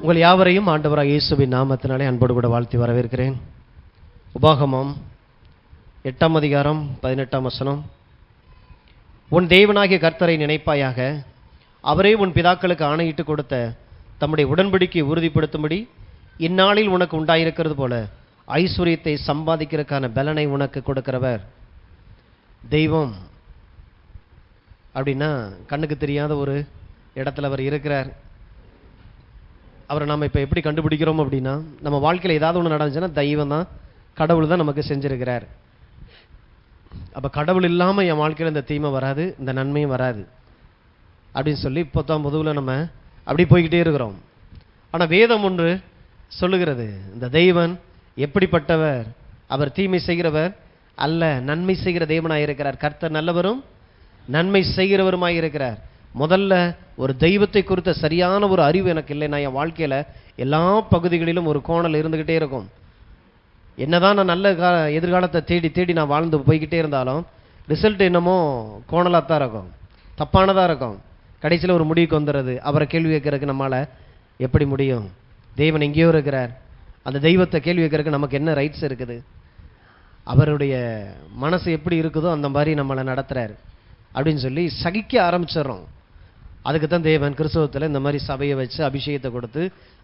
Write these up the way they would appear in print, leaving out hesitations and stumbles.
உங்கள் யாவரையும் ஆண்டவராக இயேசுவின் நாமத்தினாலே அன்போடு கூட வாழ்த்தி வரவேற்கிறேன். உபாகமம் 8ஆம் அதிகாரம் 18ஆம் வசனம். உன் தேவனாகிய கர்த்தரை நினைப்பாயாக, அவரே உன் பிதாக்களுக்கு ஆணையிட்டு கொடுத்த தம்முடைய உடன்படிக்கையை உறுதிப்படுத்தும்படி இந்நாளில் உனக்கு உண்டாயிருக்கிறது போல ஐஸ்வர்யத்தை சம்பாதிக்கிறதுக்கான பலனை உனக்கு கொடுக்கிறவர். தெய்வம் அப்படின்னா கண்ணுக்கு தெரியாத ஒரு இடத்துல அவர் இருக்கிறார். அவரை நாம் இப்போ எப்படி கண்டுபிடிக்கிறோம் அப்படின்னா, நம்ம வாழ்க்கையில் ஏதாவது ஒன்று நடந்துச்சுன்னா தெய்வம் தான், கடவுள் தான் நமக்கு செஞ்சிருக்கிறார். அப்போ கடவுள் இல்லாமல் என் வாழ்க்கையில் இந்த தீமை வராது, இந்த நன்மையும் வராது அப்படின்னு சொல்லி இப்போதான் பொதுவில் நம்ம அப்படி போய்கிட்டே இருக்கிறோம். ஆனால் வேதம் ஒன்று சொல்லுகிறது, இந்த தெய்வன் எப்படிப்பட்டவர், அவர் தீமை செய்கிறவர் அல்ல, நன்மை செய்கிற தேவனாக இருக்கிறார். கர்த்தர் நல்லவரும் நன்மை செய்கிறவருமாய் இருக்கிறார். முதல்ல ஒரு தெய்வத்தை குறித்த சரியான ஒரு அறிவு எனக்கு இல்லை. நான் என் வாழ்க்கையில் எல்லா பகுதிகளிலும் ஒரு கோணல் இருந்துக்கிட்டே இருக்கும். என்னதான் நான் நல்ல எதிர்காலத்தை தேடி தேடி நான் வாழ்ந்து போய்கிட்டே இருந்தாலும் ரிசல்ட் என்னமோ கோணலாக தான் இருக்கும், தப்பானதாக இருக்கும். கடைசியில் ஒரு முடிவுக்கு வந்துடுறது. அவரை கேள்வி கேட்கறதுக்கு நம்மளால் எப்படி முடியும்? தெய்வன் எங்கேயோ இருக்கிறார். அந்த தெய்வத்தை கேள்வி கேட்கறதுக்கு நமக்கு என்ன ரைட்ஸ் இருக்குது? அவருடைய மனசு எப்படி இருக்குதோ அந்த மாதிரி நம்மளை நடத்துகிறார் அப்படின்னு சொல்லி சகிக்க ஆரம்பிச்சிடுறோம். அதுக்கு தான் தேவன் கிறிஸ்தவத்தில் இந்த மாதிரி சபையை வச்சு அபிஷேகத்தை கொடுத்து,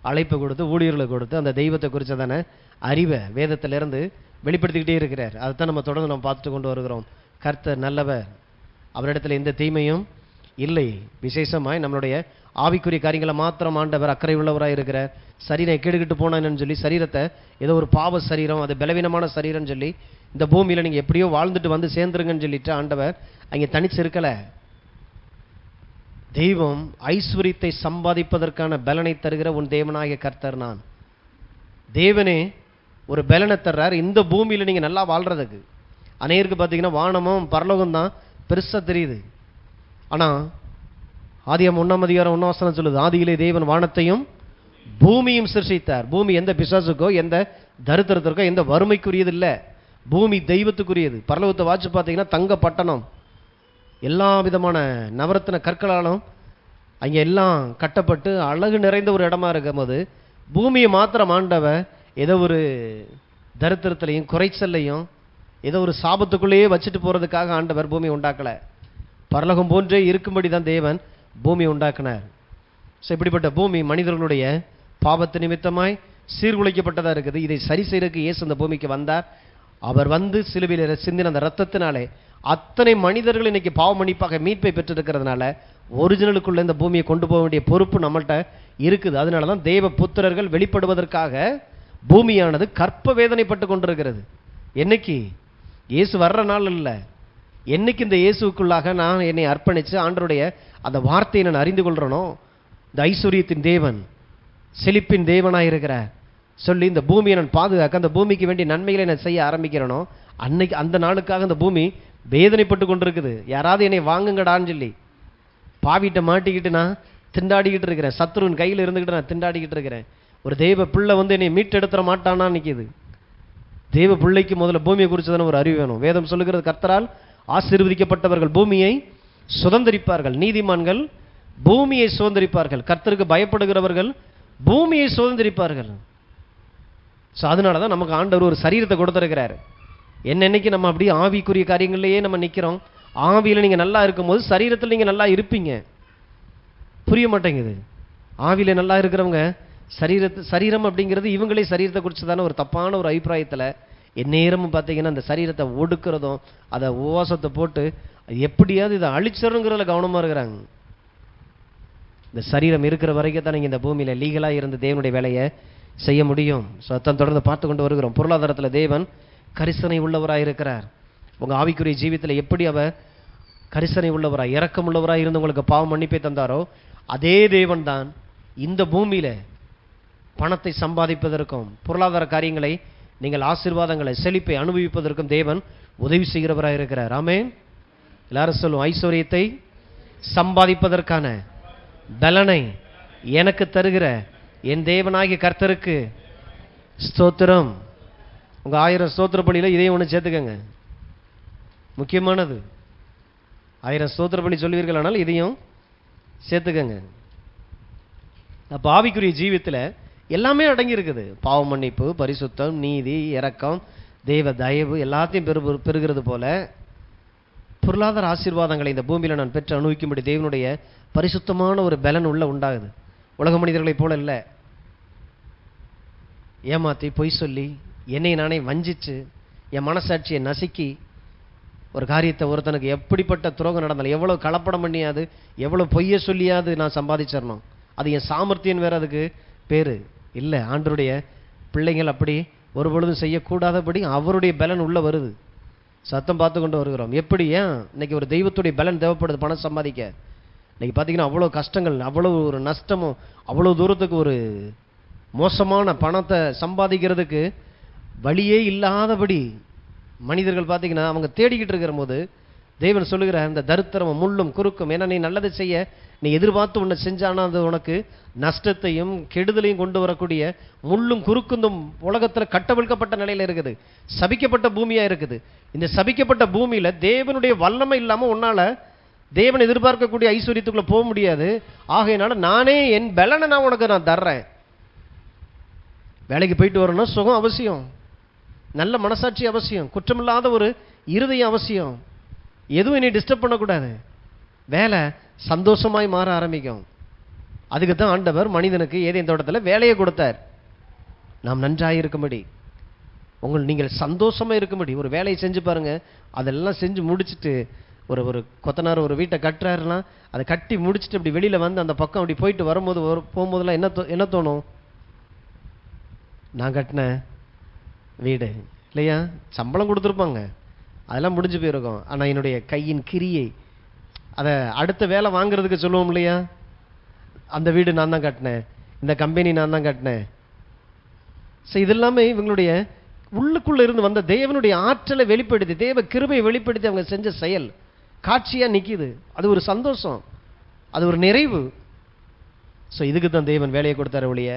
அழைப்பு கொடுத்து, ஊழியர்களை கொடுத்து அந்த தெய்வத்தை குறித்ததான அறிவை வேதத்திலிருந்து வெளிப்படுத்திக்கிட்டே இருக்கிறார். அதைத்தான் நம்ம தொடர்ந்து நம்ம பார்த்துட்டு கொண்டு வருகிறோம். கர்த்தர் நல்லவர், அவரிடத்தில் எந்த தீமையும் இல்லை. விசேஷமாய் நம்மளுடைய ஆவிக்குரிய காரியங்களை மாத்திரம் ஆண்டவர் அக்கறை உள்ளவராக இருக்கிறார். சரீரம் கெடுக்கிட்டு போனான்னு சொல்லி சரீரத்தை ஏதோ ஒரு பாவ சரீரம், அது பலவீனமான சரீரம்னு சொல்லி இந்த பூமியில் நீங்கள் எப்படியோ வாழ்ந்துட்டு வந்து சேர்ந்துருங்கன்னு சொல்லிட்டு ஆண்டவர் அங்கே தனிச்சு இருக்கலை. தெய்வம் ஐஸ்வர்யத்தை சம்பாதிப்பதற்கான பலனை தருகிற உன் தேவனாகிய கர்த்தர் நான். தேவனே ஒரு பலனை தர்றார் இந்த பூமியில் நீங்கள் நல்லா வாழ்கிறதுக்கு. அநேருக்கு பார்த்தீங்கன்னா வானமும் பரலோகம் தான் பெருசாக தெரியுது. ஆனால் ஆதியாகமம் 1ஆம் அதிகாரம் 1ஆம் வசனம் சொல்லுது, ஆதியிலே தேவன் வானத்தையும் பூமியும் சிருஷ்டித்தார். பூமி எந்த பிசாசுக்கோ எந்த தரித்திரத்திற்கோ எந்த வறுமைக்குரியது இல்லை, பூமி தெய்வத்துக்குரியது. பரலோகத்தை வாட்சி பார்த்தீங்கன்னா தங்க பட்டணம், எல்லா விதமான நவரத்தின கற்களாலும் அங்கே எல்லாம் கட்டப்பட்டு அழகு நிறைந்த ஒரு இடமா இருக்கும் போது, பூமியை மாத்திரம் ஆண்டவர் ஏதோ ஒரு தரித்திரத்திலையும் குறைச்சல்லையும் ஏதோ ஒரு சாபத்துக்குள்ளேயே வச்சுட்டு போகிறதுக்காக ஆண்டவர் பூமியை உண்டாக்கலை. பரலோகம் போன்றே இருக்கும்படி தான் தேவன் பூமியை உண்டாக்கினார். ஸோ இப்படிப்பட்ட பூமி மனிதர்களுடைய பாவத்து நிமித்தமாய் சீர்குலைக்கப்பட்டதாக இருக்குது. இதை சரி செய்யறதுக்கு இயேசு அந்த பூமிக்கு வந்தார். அவர் வந்து சிலுவையில் சிந்தின அந்த ரத்தத்தினாலே அத்தனை மனிதர்கள் இன்னைக்கு பாவ மன்னிப்பாக மீட்பை பெற்றிருக்கிறதுனால ஒரிஜினலுக்குள்ள இந்த பூமியை கொண்டு போக வேண்டிய பொறுப்பு நம்மள்கிட்ட இருக்குது. அதனால தான் தேவ புத்திரர்கள் வெளிப்படுவதற்காக பூமியானது கற்ப வேதனைப்பட்டு கொண்டிருக்கிறது. என்னைக்கு இயேசு வர்ற நாள் இல்லை, என்னைக்கு இந்த இயேசுக்குள்ளாக நான் என்னை அர்ப்பணித்து ஆண்டருடைய அந்த வார்த்தையை நான் அறிந்து கொள்கிறேனோ, இந்த ஐஸ்வர்யத்தின் தேவன் செழிப்பின் தேவனாக இருக்கிறார் சொல்லி இந்த பூமியை நான் பாதுகாக்க, அந்த பூமிக்கு வேண்டிய நன்மைகளை நான் செய்ய ஆரம்பிக்கிறேனோ, அன்னைக்கு அந்த நாளுக்காக இந்த பூமி வேதனைப்பட்டு கொண்டிருக்குது. யாராவது என்னை வாங்குங்கடான்னு சொல்லி பாவிட்ட மாட்டிக்கிட்டு நான் திண்டாடிக்கிட்டு இருக்கிறேன், சத்ருவின் கையில் இருந்துக்கிட்டு நான் திண்டாடிக்கிட்டு இருக்கிறேன். ஒரு தெய்வ பிள்ளை வந்து என்னை மீட்டெடுத்துட மாட்டானா நிற்கிது. தெய்வ பிள்ளைக்கு முதல்ல பூமியை குறித்ததான ஒரு அறிவு வேணும். வேதம் சொல்லுகிறது, கர்த்தரால் ஆசீர்வதிக்கப்பட்டவர்கள் பூமியை சுதந்திரிப்பார்கள், நீதிமான்கள் பூமியை சுதந்திரிப்பார்கள், கர்த்தருக்கு பயப்படுகிறவர்கள் பூமியை சுதந்திரிப்பார்கள். ஸோ அதனால தான் நமக்கு ஆண்டவர் ஒரு சரீரத்தை கொடுத்துருக்கிறார். என்னன்னைக்கு நம்ம அப்படியே ஆவிக்குரிய காரியங்கள்லேயே நம்ம நிற்கிறோம். ஆவியில் நீங்கள் நல்லா இருக்கும்போது சரீரத்தில் நீங்கள் நல்லா இருப்பீங்க. புரிய மாட்டேங்குது. ஆவியில் நல்லா இருக்கிறவங்க சரீரம் அப்படிங்கிறது இவங்களே சரீரத்தை குறித்து தானே ஒரு தப்பான ஒரு அபிப்பிராயத்தில் எந்நேரமும் பார்த்தீங்கன்னா அந்த சரீரத்தை ஒடுக்கிறதும் அதை உபவாசத்தை போட்டு எப்படியாவது இதை அழிச்சிடணுங்கிறதுல கவனமாக இருக்கிறாங்க. இந்த சரீரம் இருக்கிற வரைக்கும் தான் நீங்கள் இந்த பூமியில் லீகலாக இருந்து தேவனுடைய வேலையை செய்ய முடியும். ஸோ அதான் தொடர்ந்து பார்த்து கொண்டு வருகிறோம். பொருளாதாரத்தில் தேவன் கரிசனை உள்ளவராக இருக்கிறார். உங்கள் ஆவிக்குரிய ஜீவியத்தில் எப்படி அவர் கரிசனை உள்ளவராக இரக்கம் உள்ளவராக இருந்து உங்களுக்கு பாவம் மன்னிப்பை தந்தாரோ, அதே தேவன் தான் இந்த பூமியில் பணத்தை சம்பாதிப்பதற்கும் பொருளாதார காரியங்களை நீங்கள் ஆசீர்வாதங்களை செழிப்பை அனுபவிப்பதற்கும் தேவன் உதவி செய்கிறவராக இருக்கிறார். ஆமென். எல்லாரும் சொல்லும், ஐஸ்வர்யத்தை சம்பாதிப்பதற்கான பலனை எனக்கு தருகிற என் தேவனாகிய கர்த்தருக்கு ஸ்தோத்திரம். உங்கள் 1000 ஸ்தோத்திர பலியில் இதையும் ஒன்று சேர்த்துக்கங்க, முக்கியமானது. 1000 ஸ்தோத்திர பலி சொல்லுவீர்கள், ஆனால் இதையும் சேர்த்துக்கங்க. அப்போ ஆவிக்குரிய ஜீவியத்தில் எல்லாமே அடங்கி இருக்குது. பாவ மன்னிப்பு, பரிசுத்தம், நீதி, இரக்கம், தெய்வ தயவு எல்லாத்தையும் பெறுகிறது போல பொருளாதார ஆசீர்வாதங்களை இந்த பூமியில் நான் பெற்று அனுபவிக்கும்படி தேவனுடைய பரிசுத்தமான ஒரு பலன் உள்ள உண்டாகுது. உலக மனிதர்களைப் போல இல்லை, ஏமாற்றி பொய் சொல்லி என்னை நானே வஞ்சிச்சு என் மனசாட்சியை நசுக்கி ஒரு காரியத்தை ஒருத்தனுக்கு எப்படிப்பட்ட துரோகம் நடந்தாலும் எவ்வளோ கலப்படம் பண்ணியாது எவ்வளோ பொய்ய சொல்லியாது நான் சம்பாதிச்சிடணும். அது என் சாமர்த்தியம் வேறு, அதுக்கு பேர் இல்லை. ஆண்டருடைய பிள்ளைகள் அப்படி ஒரு பொழுதும் செய்யக்கூடாதபடி அவருடைய பலன் உள்ள வருது. சத்தம் பார்த்து கொண்டு வருகிறோம். எப்படி? ஏன் இன்னைக்கு ஒரு தெய்வத்துடைய பலன் தேவைப்படுது பணம் சம்பாதிக்க. இன்னைக்கு பார்த்தீங்கன்னா அவ்வளோ கஷ்டங்கள், அவ்வளோ ஒரு நஷ்டமும், அவ்வளோ தூரத்துக்கு ஒரு மோசமான பணத்தை சம்பாதிக்கிறதுக்கு வழியே இல்லாதபடி மனிதர்கள் பார்த்தீங்கன்னா அவங்க தேடிக்கிட்டு இருக்கிற போது தேவன் சொல்லுகிற அந்த தரித்திரமும் முள்ளும் குறுக்கும், ஏன்னா நீ நல்லதை செய்ய நீ எதிர்பார்த்து உன்னை செஞ்சானா அது உனக்கு நஷ்டத்தையும் கெடுதலையும் கொண்டு வரக்கூடிய முள்ளும் குறுக்கும் உலகத்தில் கட்டவிழ்க்கப்பட்ட நிலையில் இருக்குது. சபிக்கப்பட்ட பூமியாக இருக்குது. இந்த சபிக்கப்பட்ட பூமியில் தேவனுடைய வல்லமை இல்லாமல் உன்னால் தேவன் எதிர்பார்க்கக்கூடிய ஐஸ்வர்யத்துக்குள்ளே போக முடியாது. ஆகையினால நானே என் பலனை நான் தர்றேன். வேலைக்கு போயிட்டு வரணும், சுகம் அவசியம், நல்ல மனசாட்சி அவசியம், குற்றமில்லாத ஒரு இருதயம் அவசியம், எதுவும் என்னை டிஸ்டர்ப் பண்ணக்கூடாது. வேலை சந்தோஷமாய் மாற ஆரம்பிக்கும். அதுக்கு தான் ஆண்டவர் மனிதனுக்கு ஏதேன் தோட்டத்தில் வேலையை கொடுத்தார். நாம் நன்றாக இருக்கும்படி, நீங்கள் சந்தோஷமாக இருக்கும்படி ஒரு வேலையை செஞ்சு பாருங்க. அதெல்லாம் செஞ்சு முடிச்சுட்டு ஒரு கொத்தனார் ஒரு வீட்டை கட்டுறாருன்னா அதை கட்டி முடிச்சுட்டு அப்படி வெளியில் வந்து அந்த பக்கம் அப்படி போயிட்டு போகும்போதெல்லாம் என்ன தோணும்? நான் கட்டின வீடு இல்லையா, சம்பளம் கொடுத்துருப்பாங்க, அதெல்லாம் முடிஞ்சு போயிருக்கும். ஆனால் என்னுடைய கையின் கிரியை, அதை அடுத்த வேலை வாங்குறதுக்கு சொல்லுவோம் இல்லையா, அந்த வீடு நான் தான் கட்டினேன், இந்த கம்பெனி நான் தான் கட்டினேன். ஸோ இதெல்லாமே இவங்களுடைய உள்ளுக்குள்ளே இருந்து வந்த தேவனுடைய ஆற்றலை வெளிப்படுத்தி, தேவ கிருபையை வெளிப்படுத்தி அவங்க செஞ்ச செயல் காட்சியாக நிற்கிது. அது ஒரு சந்தோஷம், அது ஒரு நிறைவு. ஸோ இதுக்கு தான் தேவன் வேலையை கொடுத்தாரு ஒழிய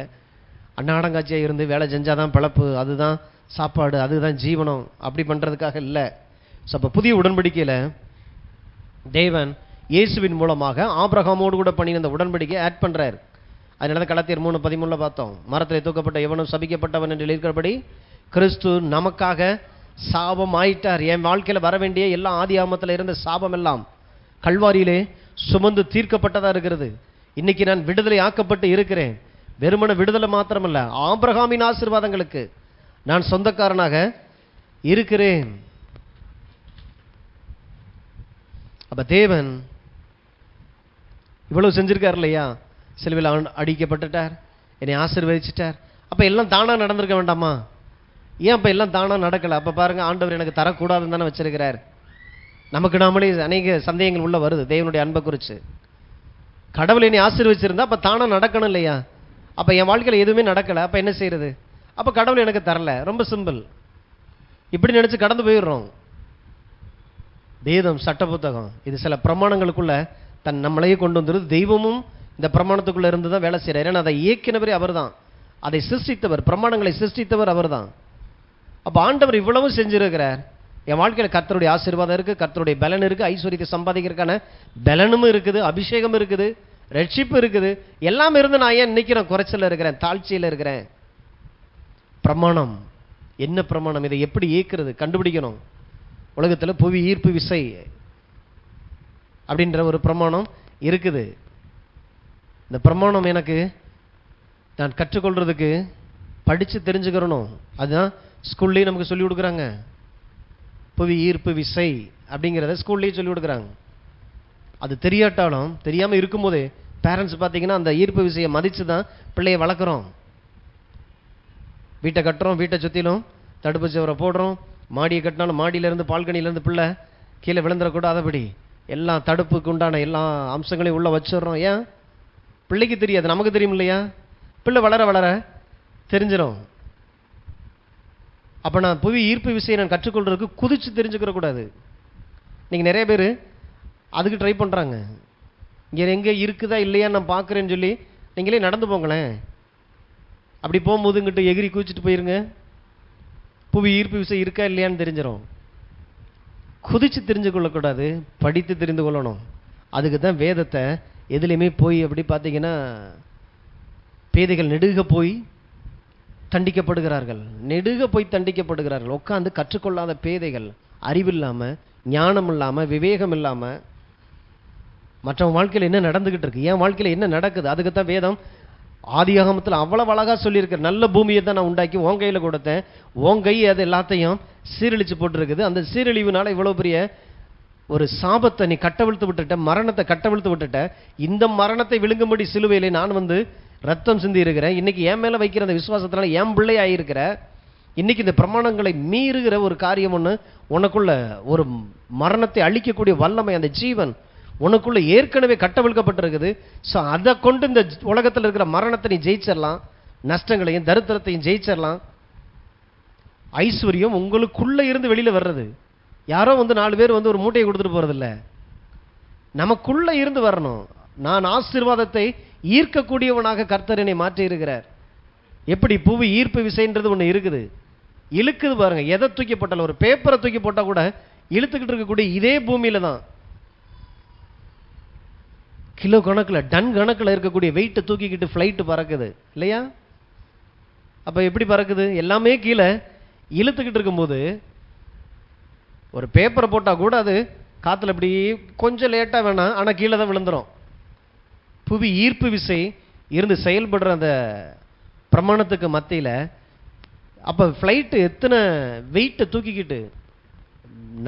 அன்னாடங்காட்சியாக இருந்து வேலை செஞ்சாதான் பிழப்பு, அதுதான் சாப்பாடு, அதுதான் ஜீவனம் அப்படி பண்ணுறதுக்காக இல்லை. ஸோ அப்போ புதிய உடன்படிக்கையில் தேவன் இயேசுவின் மூலமாக ஆபிரகாமோடு கூட பண்ணின அந்த உடன்படிக்கையை ஆட் பண்ணுறார். அதனால தான் கலாத்தியர் 3:13 பார்த்தோம். மரத்தில் தூக்கப்பட்ட எவனும் சபிக்கப்பட்டவன் என்று இருக்கிறபடி கிறிஸ்து நமக்காக சாபம் ஆயிட்டார். என் வாழ்க்கையில் வர வேண்டிய எல்லா ஆதி ஆமத்தில் இருந்த சாபம் எல்லாம் கல்வாரியிலே சுமந்து தீர்க்கப்பட்டதாக இருக்கிறது. இன்னைக்கு நான் விடுதலை ஆக்கப்பட்டு இருக்கிறேன். வெறுமன விடுதலை மாத்திரமல்ல, ஆபிரகாமின் ஆசீர்வாதங்களுக்கு நான் சொந்தக்காரனாக இருக்கிறேன். அப்ப தேவன் இவ்வளவு செஞ்சிருக்கார் இல்லையா, சிலுவையில் அடிக்கப்பட்டுட்டார், என்னை ஆசீர்வதிச்சிட்டார். அப்ப எல்லாம் தானா நடந்திருக்க வேண்டாமா? ஏன் அப்ப எல்லாம் தானா நடக்கல? அப்ப பாருங்க, ஆண்டவர் எனக்கு தரக்கூடாதுன்னு தானே வச்சிருக்கிறார். நமக்கு நாமளே அநேக சந்தேகங்கள் உள்ள வருது தேவனுடைய அன்பை குறித்து. கடவுள் என்னை ஆசீர்வதிச்சிருந்தா அப்ப தானா நடக்கணும் இல்லையா? அப்ப என் வாழ்க்கையில் எதுவுமே நடக்கல, அப்ப என்ன செய்யறது? அப்ப கடவுள் எனக்கு தரல. ரொம்ப சிம்பிள், இப்படி நினைச்சு கடந்து போயிடுறோம். வேதம், சட்ட புத்தகம், இது சில பிரமாணங்களுக்குள்ள நம்மளையே கொண்டு வந்துருது. தெய்வமும் இந்த பிரமாணத்துக்குள்ள இருந்து தான் வேலை செய்யறாரு. ஏன்னா அதை இயக்கினவரே அவர் தான், அதை சிருஷ்டித்தவர், பிரமாணங்களை சிருஷ்டித்தவர் அவர் தான். அப்ப ஆண்டவர் இவ்வளவும் செஞ்சிருக்கிறார். என் வாழ்க்கையில் கர்த்தருடைய ஆசீர்வாதம் இருக்கு, கர்த்தருடைய பலன் இருக்கு, ஐஸ்வர்யத்தை சம்பாதிக்கிறதுக்கான பலனும் இருக்குது, அபிஷேகம் இருக்குது, ரட்சிப்பு இருக்குது. எல்லாம் இருந்து நான் ஏன் நிற்கிறேன்? குறைச்சல இருக்கிறேன், தாழ்ச்சியில் இருக்கிறேன். பிரமாணம் என்ன பிரமாணம்? இதை எப்படி இயக்கிறது கண்டுபிடிக்கணும். உலகத்தில் புவி ஈர்ப்பு விசை அப்படின்ற ஒரு பிரமாணம் இருக்குது. இந்த பிரமாணம் எனக்கு நான் கற்றுக்கொள்றதுக்கு படித்து தெரிஞ்சுக்கிறணும். அதுதான் ஸ்கூல்லேயும் நமக்கு சொல்லி கொடுக்குறாங்க. புவி ஈர்ப்பு விசை அப்படிங்கிறத ஸ்கூல்லேயும் சொல்லி கொடுக்குறாங்க. அது தெரியாட்டாலும் தெரியாமல் இருக்கும்போதே பேரண்ட்ஸ் பார்த்தீங்கன்னா அந்த ஈர்ப்பு விசையை மதித்து தான் பிள்ளையை வளர்க்குறோம். வீட்டை கட்டுறோம், வீட்டை சுற்றிலும் தடுப்பு சுவரை போடுறோம். மாடியை கட்டினாலும் மாடியிலேருந்து பால்கனியிலேருந்து பிள்ளை கீழே விழுந்துடக்கூடாதபடி எல்லாம் தடுப்புக்கு உண்டான எல்லா அம்சங்களையும் உள்ளே வச்சிடுறோம். ஏன்? பிள்ளைக்கு தெரியாது, நமக்கு தெரியும் இல்லையா? பிள்ளை வளர வளர தெரிஞ்சிடும். அப்போ நான் புவி ஈர்ப்பு விசையை நான் கற்றுக்கொள்றதுக்கு குதிச்சு தெரிஞ்சுக்கிற கூடாது. நீங்கள் நிறைய பேர் அதுக்கு ட்ரை பண்ணுறாங்க. இங்கே எங்கே இருக்குதா இல்லையா நான் பார்க்குறேன்னு சொல்லி நீங்களே நடந்து போங்களேன். அப்படி போகும்போது இங்கிட்ட எகிரி குதிச்சுட்டு போயிருங்க, புவி ஈர்ப்பு விசை இருக்கா இல்லையான்னு தெரிஞ்சிடும். குதிச்சு தெரிஞ்சு கொள்ளக்கூடாது, படித்து தெரிந்து கொள்ளணும். அதுக்கு தான் வேதத்தை எதுலேயுமே போய் அப்படி பார்த்தீங்கன்னா பேதைகள் நெடுக போய் தண்டிக்கப்படுகிறார்கள், நெடுக போய் தண்டிக்கப்படுகிறார்கள். உட்காந்து கற்றுக்கொள்ளாத பேதைகள், அறிவில்லாமல், ஞானம் இல்லாமல், விவேகம் இல்லாமல் மற்றவங்க வாழ்க்கையில் என்ன நடந்துகிட்டு இருக்கு, என் வாழ்க்கையில் என்ன நடக்குது, அதுக்குத்தான் வேதம் ஆதியாகமத்தில் அவ்வளவு அழகா சொல்லியிருக்கிற. நல்ல பூமியை தான் நான் உண்டாக்கி உன் கையில் கொடுத்தேன், உன் கை அது எல்லாத்தையும் சீரழிச்சு போட்டுருக்குது. அந்த சீரழிவுனால இவ்வளோ பெரிய ஒரு சாபத்தை நீ கட்டவிழ்த்து விட்டுட்ட, மரணத்தை கட்டவிழ்த்து விட்டுட்ட. இந்த மரணத்தை விழுங்கும்படி சிலுவையிலே நான் வந்து ரத்தம் சிந்தி இருக்கிறேன். இன்னைக்கு என் மேலே வைக்கிற அந்த விசுவாசத்தினால என் பிள்ளை ஆகியிருக்கிற. இன்னைக்கு இந்த பிரமாணங்களை மீறுகிற ஒரு காரியம் ஒன்று உனக்குள்ள, ஒரு மரணத்தை அழிக்கக்கூடிய வல்லமை, அந்த ஜீவன் உனக்குள்ள ஏற்கனவே கட்டவிழ்க்கப்பட்டிருக்குது. ஸோ அதை கொண்டு இந்த உலகத்தில் இருக்கிற மரணத்தை நீ ஜெயிச்சிடலாம், நஷ்டங்களையும் தரித்திரத்தையும் ஜெயிச்சிடலாம். ஐஸ்வர்யம் உங்களுக்குள்ள இருந்து வெளியில வர்றது. யாரோ வந்து 4 பேர் வந்து ஒரு மூட்டையை கொடுத்துட்டு போறதில்ல, நமக்குள்ள இருந்து வரணும். நான் ஆசீர்வாதத்தை ஈர்க்கக்கூடியவனாக கர்த்தர் என்னை மாற்றி இருக்கிறார். எப்படி புவி ஈர்ப்பு விசைன்றது ஒன்று இருக்குது, இழுக்குது பாருங்க. எதை தூக்கி போட்டாலும், ஒரு பேப்பரை தூக்கி போட்டால் கூட இழுத்துக்கிட்டு இருக்கக்கூடிய இதே பூமியில தான் கிலோ கணக்கில், டன் கணக்கில் இருக்கக்கூடிய வெயிட்டை தூக்கிக்கிட்டு ஃப்ளைட்டு பறக்குது இல்லையா? அப்போ எப்படி பறக்குது? எல்லாமே கீழே இழுத்துக்கிட்டு இருக்கும்போது ஒரு பேப்பரை போட்டால் கூட அது காற்றுல இப்படி கொஞ்சம் லேட்டாக வேணாம், ஆனால் கீழே தான் விழுந்துடும். புவி ஈர்ப்பு விசை இருந்து செயல்படுற அந்த பிரமாணத்துக்கு மத்தியில் அப்போ ஃப்ளைட்டு எத்தனை வெயிட்டை தூக்கிக்கிட்டு,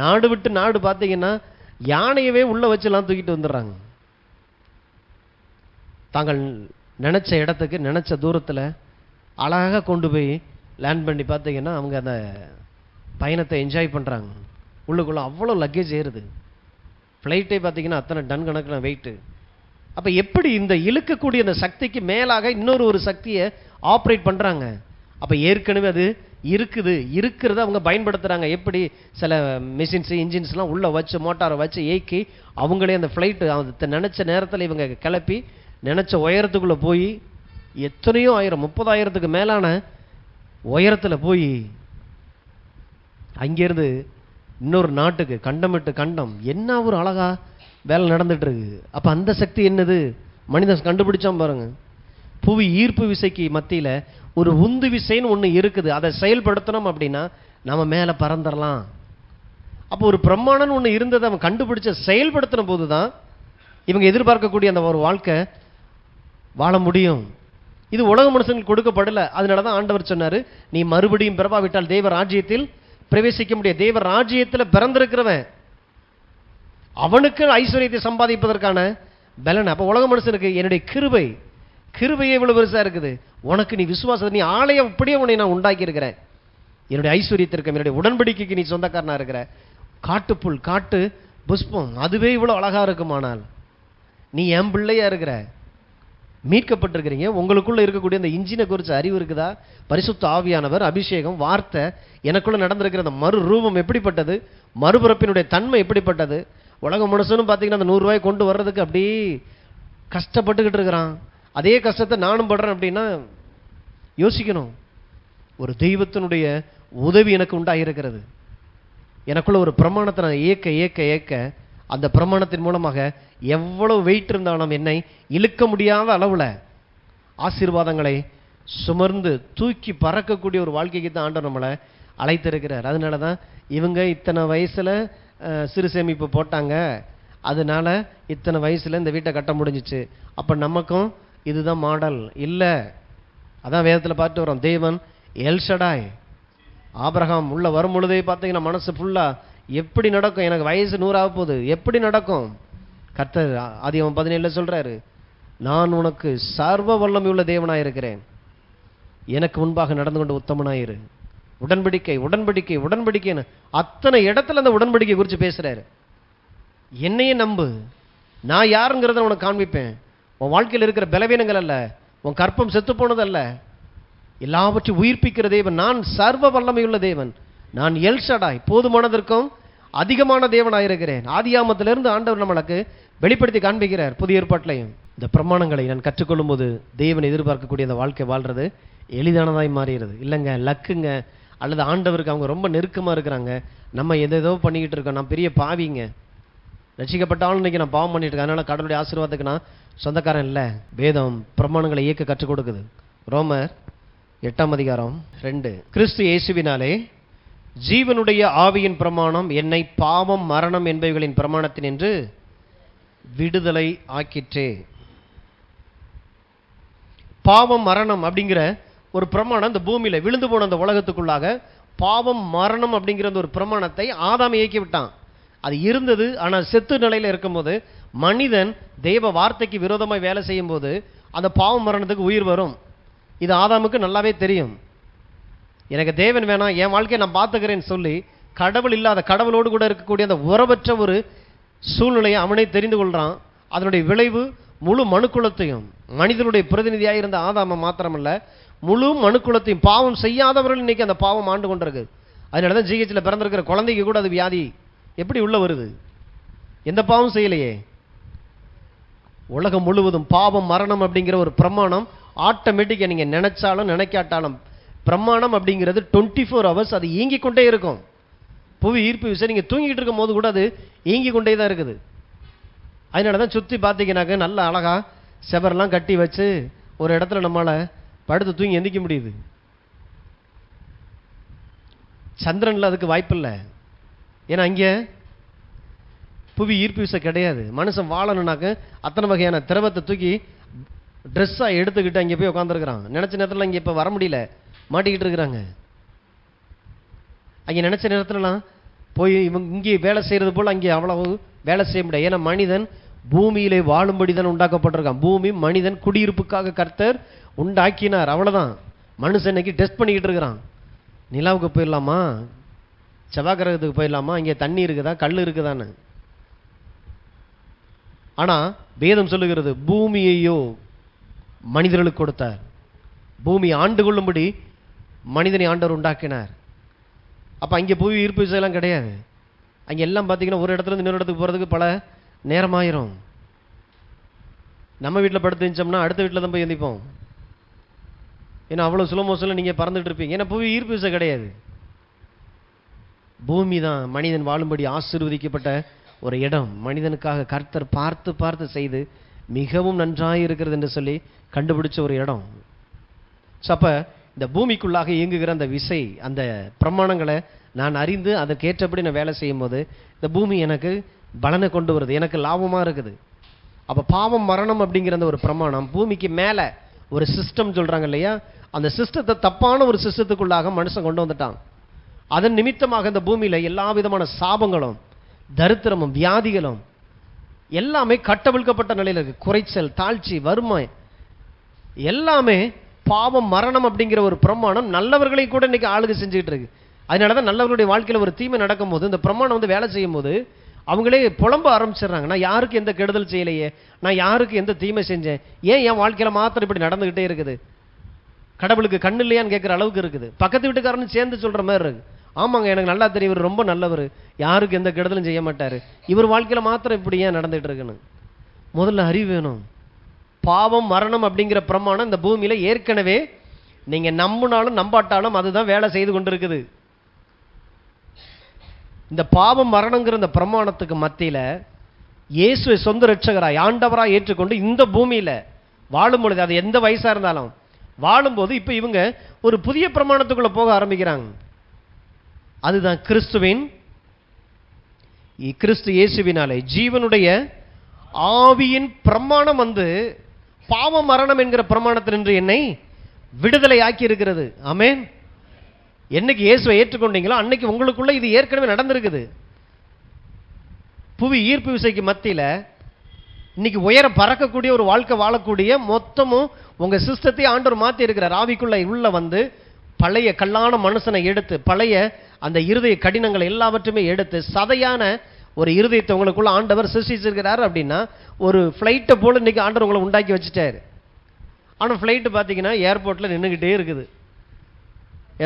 நாடு விட்டு நாடு பார்த்தீங்கன்னா யானையவே உள்ளே வச்செல்லாம் தூக்கிட்டு வந்துடுறாங்க. தாங்கள் நினச்ச இடத்துக்கு நினச்ச தூரத்தில் அழகாக கொண்டு போய் லேண்ட் பண்ணி பார்த்தீங்கன்னா அவங்க அந்த பயணத்தை என்ஜாய் பண்ணுறாங்க. உள்ளுக்குள்ளே அவ்வளோ லக்கேஜ் ஏறுது. ஃப்ளைட்டே பார்த்தீங்கன்னா அத்தனை டன் கணக்கில் வெயிட்டு. அப்போ எப்படி இந்த இழுக்கக்கூடிய அந்த சக்திக்கு மேலாக இன்னொரு ஒரு சக்தியை ஆப்ரேட் பண்ணுறாங்க. அப்போ ஏற்கனவே அது இருக்கிறத அவங்க பயன்படுத்துகிறாங்க. எப்படி சில மிஷின்ஸு இன்ஜின்ஸ்லாம் உள்ளே வச்சு மோட்டாரை வச்சு ஏக்கி அவங்களே அந்த ஃப்ளைட்டு அது நினச்ச நேரத்தில் இவங்க கிளப்பி நினச்ச உயரத்துக்குள்ளே போய் எத்தனையோ ஆயிரம் 30,000க்கு மேலான உயரத்தில் போய் அங்கேருந்து இன்னொரு நாட்டுக்கு கண்டம் விட்டு கண்டம் என்ன ஒரு அழகா வேலை நடந்துட்டு இருக்கு. அப்போ அந்த சக்தி என்னது? மனிதன் கண்டுபிடிச்சான் பாருங்க. புவி ஈர்ப்பு விசைக்கு மத்தியில் ஒரு உந்து விசைன்னு ஒன்று இருக்குது. அதை செயல்படுத்தணும் அப்படின்னா நம்ம மேலே பறந்துடலாம். அப்போ ஒரு பிரமாணம்னு ஒன்று இருந்ததை அவன் கண்டுபிடிச்ச செயல்படுத்தின போது தான் இவங்க எதிர்பார்க்கக்கூடிய அந்த ஒரு வாழ்க்கை வாழ முடியும். இது உலக மனுஷங்களுக்கு கொடுக்கப்படலை. அதனால தான் ஆண்டவர் சொன்னார், நீ மறுபடியும் பிறவாவிட்டால் தேவ ராஜ்யத்தில் பிரவேசிக்க முடியாது. தேவ ராஜ்யத்தில் பிறந்திருக்கிறவன் அவனுக்கு ஐஸ்வர்யத்தை சம்பாதிப்பதற்கான பலன். அப்போ உலக மனுஷனுக்கு என்னுடைய கிருபையே இவ்வளவு பெருசா இருக்குது. உனக்கு நீ விசுவாசத்தை, நீ ஆலயம் அப்படியே உன்னை நான் உண்டாக்கி இருக்கிறேன். என்னுடைய ஐஸ்வர்யத்திற்கு, என்னுடைய உடன்படிக்கைக்கு நீ சொந்தக்காரனா இருக்கிற. காட்டுப்புல், காட்டு புஷ்பம் அதுவே இவ்வளோ அழகா இருக்குமானால் நீ என் பிள்ளையா இருக்கிற, மீட்கப்பட்டிருக்கிறீங்க. உங்களுக்குள்ள இருக்கக்கூடிய அந்த இன்ஜினை குறித்த அறிவு இருக்குதா? பரிசுத்த ஆவியானவர், அபிஷேகம், வார்த்தை, எனக்குள்ள நடந்திருக்கிற அந்த மறு ரூபம் எப்படிப்பட்டது, மறுபிறப்பினுடைய தன்மை எப்படிப்பட்டது. உலக மனுஷனும் பார்த்தீங்கன்னா அந்த 100 ரூபாய் கொண்டு வர்றதுக்கு அப்படி கஷ்டப்பட்டுக்கிட்டு இருக்கிறான். அதே கஷ்டத்தை நானும் படுறேன் அப்படின்னா யோசிக்கணும். ஒரு தெய்வத்தினுடைய உதவி எனக்கு உண்டாகிருக்கிறது. எனக்குள்ள ஒரு பிரமாணத்தை நான் ஏக்க அந்த பிரமாணத்தின் மூலமாக எவ்வளவு வெயிட் இருந்தாலும் என்னை இழுக்க முடியாத அளவில் ஆசீர்வாதங்களை சுமர்ந்து தூக்கி பறக்கக்கூடிய ஒரு வாழ்க்கைக்கு தான் ஆண்டவர் நம்மளை அழைத்திருக்கிறார். அதனால தான் இவங்க இத்தனை வயசில் சிறு சேமிப்பு போட்டாங்க, அதனால இத்தனை வயசில் இந்த வீட்டை கட்ட முடிஞ்சிச்சு. அப்போ நமக்கும் இதுதான் மாடல் இல்லை. அதான் வேதத்தில் பார்த்து வரோம். தேவன் எல்ஷடாய், ஆபிரகாம் உள்ள வரும் பொழுதே பார்த்தீங்கன்னா மனசு ஃபுல்லாக எப்படி நடக்கும், எனக்கு வயசு 100 ஆக போகுது, எப்படி நடக்கும்? கர்த்தர் ஆதியாகமம் 17 சொல்றாரு, நான் உனக்கு சர்வ வல்லமை உள்ள தேவனாக இருக்கிறேன், எனக்கு முன்பாக நடந்து கொண்டு உத்தமனாயிரு. உடன்படிக்கை உடன்படிக்கை உடன்படிக்கைன்னு அத்தனை இடத்துல அந்த உடன்படிக்கை குறித்து பேசுறாரு. என்னையே நம்பு, நான் யாருங்கிறத உனக்கு காண்பிப்பேன். உன் வாழ்க்கையில் இருக்கிற பலவீனங்கள் அல்ல, உன் கற்பம் செத்து போனது அல்ல, எல்லாவற்றையும் உயிர்ப்பிக்கிற தேவன். நான் சர்வ வல்லமையுள்ள தேவன், நான் எல்ஷடாய், போதுமானதற்கும் அதிகமான தேவனாயிருக்கிறேன். ஆதியாகமத்திலிருந்து ஆண்டவர் நம்மளுக்கு வெளிப்படுத்தி காண்பிக்கிறார். புதிய ஏற்பாட்டிலையும் இந்த பிரமாணங்களை நான் கற்றுக்கொள்ளும் போது தேவன் எதிர்பார்க்கக்கூடிய அந்த வாழ்க்கை வாழ்றது எளிதானதாய் மாறுகிறது. இல்லைங்க, லக்குங்க, அல்லது ஆண்டவருக்கு அவங்க ரொம்ப நெருக்கமாக இருக்கிறாங்க, நம்ம எதோ பண்ணிக்கிட்டு இருக்கோம், நான் பெரிய பாவிங்க, ரட்சிக்கப்பட்டாலும் இன்னைக்கு நான் பாவம் பண்ணிட்டு இருக்கேன், அதனால கடவுளுடைய ஆசீர்வாதத்துக்கு நான் சொந்தக்காரன் இல்லை. வேதம் பிரமாணங்களை இயக்க கற்றுக் கொடுக்குது. ரோமர் 8:2, கிறிஸ்து இயேசுவினாலே ஜீவனுடைய ஆவியின் பிரமாணம் என்னை பாவம் மரணம் என்பவைகளின் பிரமாணத்தினின்று விடுதலை ஆக்கிற்றே. பாவம் மரணம் அப்படிங்கிற ஒரு பிரமாணம் இந்த பூமியில விழுந்து போன அந்த உலகத்துக்குள்ளாக பாவம் மரணம் அப்படிங்கிற ஒரு பிரமாணத்தை ஆதாம் இயக்கி விட்டான். அது இருந்தது. ஆனால் செத்து நிலையில் இருக்கும்போது மனிதன் தெய்வ வார்த்தைக்கு விரோதமாய் வேலை செய்யும் போது அந்த பாவம் மரணத்துக்கு உயிர் வரும். இது ஆதாமுக்கு நல்லாவே தெரியும். எனக்கு தேவன் வேணாம், என் வாழ்க்கையை நான் பார்த்துக்கிறேன்னு சொல்லி கடவுள் இல்லாத, கடவுளோடு கூட இருக்கக்கூடிய அந்த உறவற்ற ஒரு சூழ்நிலையை அவனே தெரிந்து கொள்றான். அதனுடைய விளைவு முழு மனுக்குலத்தையும், மனிதனுடைய பிரதிநிதியாக இருந்த ஆதாம மாத்திரமல்ல, முழு மனுக்குலத்தையும், பாவம் செய்யாதவர்கள் இன்னைக்கு அந்த பாவம் ஆண்டு கொண்டிருக்கு. அதனால தான் ஜிஹெச்சில் பிறந்திருக்கிற குழந்தைக்கு கூட அது வியாதி எப்படி உள்ள வருது? எந்த பாவம் செய்யலையே. உலகம் முழுவதும் பாவம் மரணம் அப்படிங்கிற ஒரு பிரமாணம் ஆட்டோமேட்டிக்காக நீங்கள் நினைச்சாலும் நினைக்காட்டாலும் பிரமாணம் அப்படிங்கிறது 24 hours அது இயங்கிக் கொண்டே இருக்கும். புவி ஈர்ப்பு விசை நீங்கள் தூங்கிட்டு இருக்கும் போது கூட அது இயங்கி கொண்டே தான் இருக்குது. அதனால தான் சுற்றி பார்த்தீங்கன்னாக்க நல்ல அழகா செவரெல்லாம் கட்டி வச்சு ஒரு இடத்துல நம்மளால் படுத்து தூங்கி எந்திக்க முடியுது. சந்திரனில் அதுக்கு வாய்ப்பில்லை. ஏன்னா அங்கே புவி ஈர்ப்பு விசை கிடையாது. மனுஷன் வாழணுன்னாக்க அத்தனை வகையான திரவத்தை தூக்கி ட்ரெஸ்ஸாக எடுத்துக்கிட்டு அங்கே போய் உட்காந்துருக்குறான். நினச்ச நேரத்தில் இங்கே இப்போ வர முடியல, மாட்டிக்கிட்டு இருக்கிறாங்க. அங்கே நினச்ச நேரத்துலலாம் போய் இவங்க இங்கே வேலை செய்கிறது போல் அங்கே அவ்வளவு வேலை செய்ய முடியாது. ஏன்னா மனிதன் பூமியிலே வாழும்படி தான் உண்டாக்கப்பட்டிருக்கான். பூமி மனிதன் குடியிருப்புக்காக கர்த்தர் உண்டாக்கினார். அவ்வளோதான். மனுஷன் இன்னைக்கு டெஸ்ட் பண்ணிக்கிட்டு இருக்கிறான். நிலாவுக்கு போயிடலாமா, செவ்வாய் கிரகத்துக்கு போயிடலாமா, இங்கே தண்ணி இருக்குதா, கல் இருக்குதான்னு. ஆனால் வேதம் சொல்லுகிறது பூமியையோ மனிதர்களுக்கு கொடுத்தார். பூமி ஆண்டு கொள்ளும்படி மனிதனை ஆண்டவர் உண்டாக்கினார். அப்போ அங்கே புவி ஈர்ப்பு விசையெல்லாம் கிடையாது. அங்கே எல்லாம் பார்த்தீங்கன்னா ஒரு இடத்துல இருந்து இன்னொரு இடத்துக்கு போகிறதுக்கு பல நேரமாயிரும். நம்ம வீட்டில் படுத்து இருந்துச்சோம்னா அடுத்த வீட்டில் தான் போய் எந்திப்போம். ஏன்னா அவ்வளோ ஸ்லோ மோஷனில் நீங்கள் பறந்துட்டு இருப்பீங்க. ஏன்னா புவி ஈர்ப்பு விசை கிடையாது. பூமி தான் மனிதன் வாழும்படி ஆசீர்வதிக்கப்பட்ட ஒரு இடம். மனிதனுக்காக கர்த்தர் பார்த்து பார்த்து செய்து மிகவும் நன்றாக இருக்கிறது என்று சொல்லி கண்டுபிடிச்ச ஒரு இடம். ஸோ அப்போ இந்த பூமிக்குள்ளாக இயங்குகிற அந்த விசை, அந்த பிரமாணங்களை நான் அறிந்து அதற்கேற்றபடி நான் வேலை செய்யும் போது இந்த பூமி எனக்கு பலனை கொண்டு வருது, எனக்கு லாபமாக இருக்குது. அப்போ பாவம் மரணம் அப்படிங்கிற அந்த ஒரு பிரமாணம் பூமிக்கு மேலே ஒரு சிஸ்டம் சொல்கிறாங்க இல்லையா, அந்த சிஸ்டத்தை தப்பான ஒரு சிஸ்டத்துக்குள்ளாக மனுஷன் கொண்டு வந்துட்டான். அதன் நிமித்தமாக இந்த பூமியில் எல்லா விதமான சாபங்களும் தரித்திரமும் வியாதிகளும் எல்லாமே கட்டவிழ்க்கப்பட்ட நிலையில் இருக்குது. குறைச்சல், தாழ்ச்சி, வறுமை எல்லாமே பாவம் மரணம் அப்படிங்கிற ஒரு பிரமாணம் நல்லவர்களை கூட இன்னைக்கு ஆளுகை செஞ்சுக்கிட்டு இருக்கு. அதனால தான் நல்லவர்களுடைய வாழ்க்கையில் ஒரு தீமை நடக்கும்போது இந்த பிரமாணம் வந்து வேலை செய்யும் போது அவங்களே புலம்ப ஆரம்பிச்சிடுறாங்க. நான் யாருக்கு எந்த கெடுதல் செய்யலையே, நான் யாருக்கு எந்த தீமை செஞ்சேன், ஏன் என் வாழ்க்கையில் மாத்திரம் இப்படி நடந்துக்கிட்டே இருக்குது, கடவுளுக்கு கண்ணு இல்லையான்னு கேட்குற அளவுக்கு இருக்குது. பக்கத்து வீட்டுக்காரன்னு சேர்ந்து சொல்கிற மாதிரி இருக்கு. ஆமாங்க, எனக்கு நல்லா தெரியும், இவர் ரொம்ப நல்லவர், யாருக்கு எந்த கெடுதலும் செய்ய மாட்டார், இவர் வாழ்க்கையில் மாத்திரம் இப்படி ஏன் நடந்துகிட்டு இருக்குன்னு முதல்ல அறிவு வேணும். பாவம் மரணம் அப்படிங்கிற பிரமாணம் இந்த பூமியில ஏற்கனவே நீங்க நம்பினாலும் நம்பாட்டாலும் அதுதான் வேலை செய்து கொண்டிருக்குது. இந்த பாவம் மரணங்கிற இந்த பிரமாணத்துக்கு மத்தியில இயேசுவை சொந்த ரட்சகராய் ஆண்டவராய் ஏற்றுக்கொண்டு இந்த பூமியில வாழும் பொழுது, அது எந்த வயசா இருந்தாலும் வாழும்போது இப்ப இவங்க ஒரு புதிய பிரமாணத்துக்குள்ள போக ஆரம்பிக்கிறாங்க. அதுதான் கிறிஸ்து இயேசுவினாலே ஜீவனுடைய ஆவியின் பிரமாணம் வந்து பாவ மரணம் என்கிற பிரமாணத்தினின்று என்னை விடுதலை ஆக்கி இருக்கிறது. ஆமென். என்னைக்கு இயேசுவை ஏற்றுக்கொண்டீங்களோ அன்னைக்கு உங்களுக்குள்ள இது ஏற்கனவே நடந்திருக்குது. புவி ஈர்ப்பு விசைக்கு மத்தியில் இன்னைக்கு உயரம் பறக்கக்கூடிய ஒரு வாழ்க்கை வாழக்கூடிய மொத்தமும் உங்க சிஸ்டத்தை ஆண்டவர் மாற்றி இருக்கிறார். ஆவிக்குள்ள உள்ள வந்து பழைய கல்லான மனுஷனை எடுத்து, பழைய அந்த இருதய கடினங்களை எல்லாவற்றுமே எடுத்து சதையான ஒரு இருதயத்தை உங்களுக்குள்ள ஆண்டவர் சிருஷ்டிச்சிருக்கிறார். அப்படின்னா ஒரு ஃப்ளைட்டை போல இன்னைக்கு ஆண்டவர் உங்களை உண்டாக்கி வச்சுட்டாரு. ஆனால் ஃப்ளைட்டு பார்த்தீங்கன்னா ஏர்போர்ட்டில் நின்றுக்கிட்டே இருக்குது.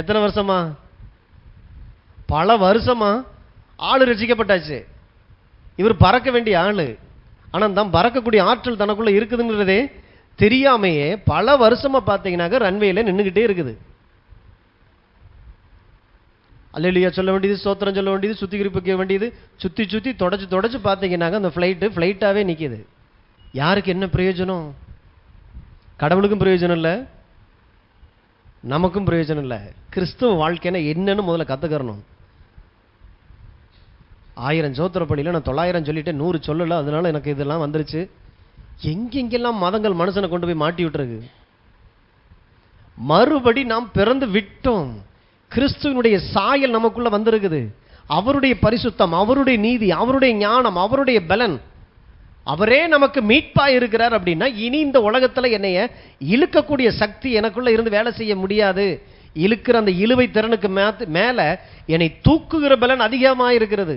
எத்தனை வருஷமா? பல வருஷமா ஆள் ரசிக்கப்பட்டாச்சு. இவர் பறக்க வேண்டிய ஆள், ஆனால் தான் பறக்கக்கூடிய ஆற்றல் தனக்குள்ள இருக்குதுங்கிறதே தெரியாமையே பல வருஷமா பார்த்தீங்கன்னாக்க ரன்வேல நின்றுக்கிட்டே இருக்குது. அல்லேலூயா சொல்ல வேண்டியது, ஸ்தோத்திரம் சொல்ல வேண்டியது, சுத்திகரிப்புக்க வேண்டியது, சுற்றி தொடச்சு பார்த்தீங்கன்னாக்க அந்த ஃப்ளைட்டாகவே நிற்கிது. யாருக்கு என்ன பிரயோஜனம்? கடவுளுக்கும் பிரயோஜனம் இல்லை, நமக்கும் பிரயோஜனம் இல்லை. கிறிஸ்துவ வாழ்க்கைன்னா என்னன்னு முதல்ல கற்றுக்கிறணும். 1000 சோத்திர பள்ளியில் நான் 900 சொல்லிட்டேன், 100 சொல்லலை, அதனால எனக்கு இதெல்லாம் வந்துருச்சு. எங்கெங்கெல்லாம் மதங்கள் மனுஷனை கொண்டு போய் மாட்டி விட்டுருக்கு. மறுபடி நாம் பிறந்து விட்டோம். கிறிஸ்துவனுடைய சாயல் நமக்குள்ள வந்திருக்குது. அவருடைய பரிசுத்தம், அவருடைய நீதி, அவருடைய ஞானம், அவருடைய பலன், அவரே நமக்கு மீட்பா இருக்கிறார். அப்படின்னா இனி இந்த உலகத்துல என்னைய இழுக்கக்கூடிய சக்தி எனக்குள்ள இருந்து வேலை செய்ய முடியாது. இழுக்கிற அந்த இழுவை திறனுக்கு மேல என்னை தூக்குகிற பலன் அதிகமா இருக்கிறது.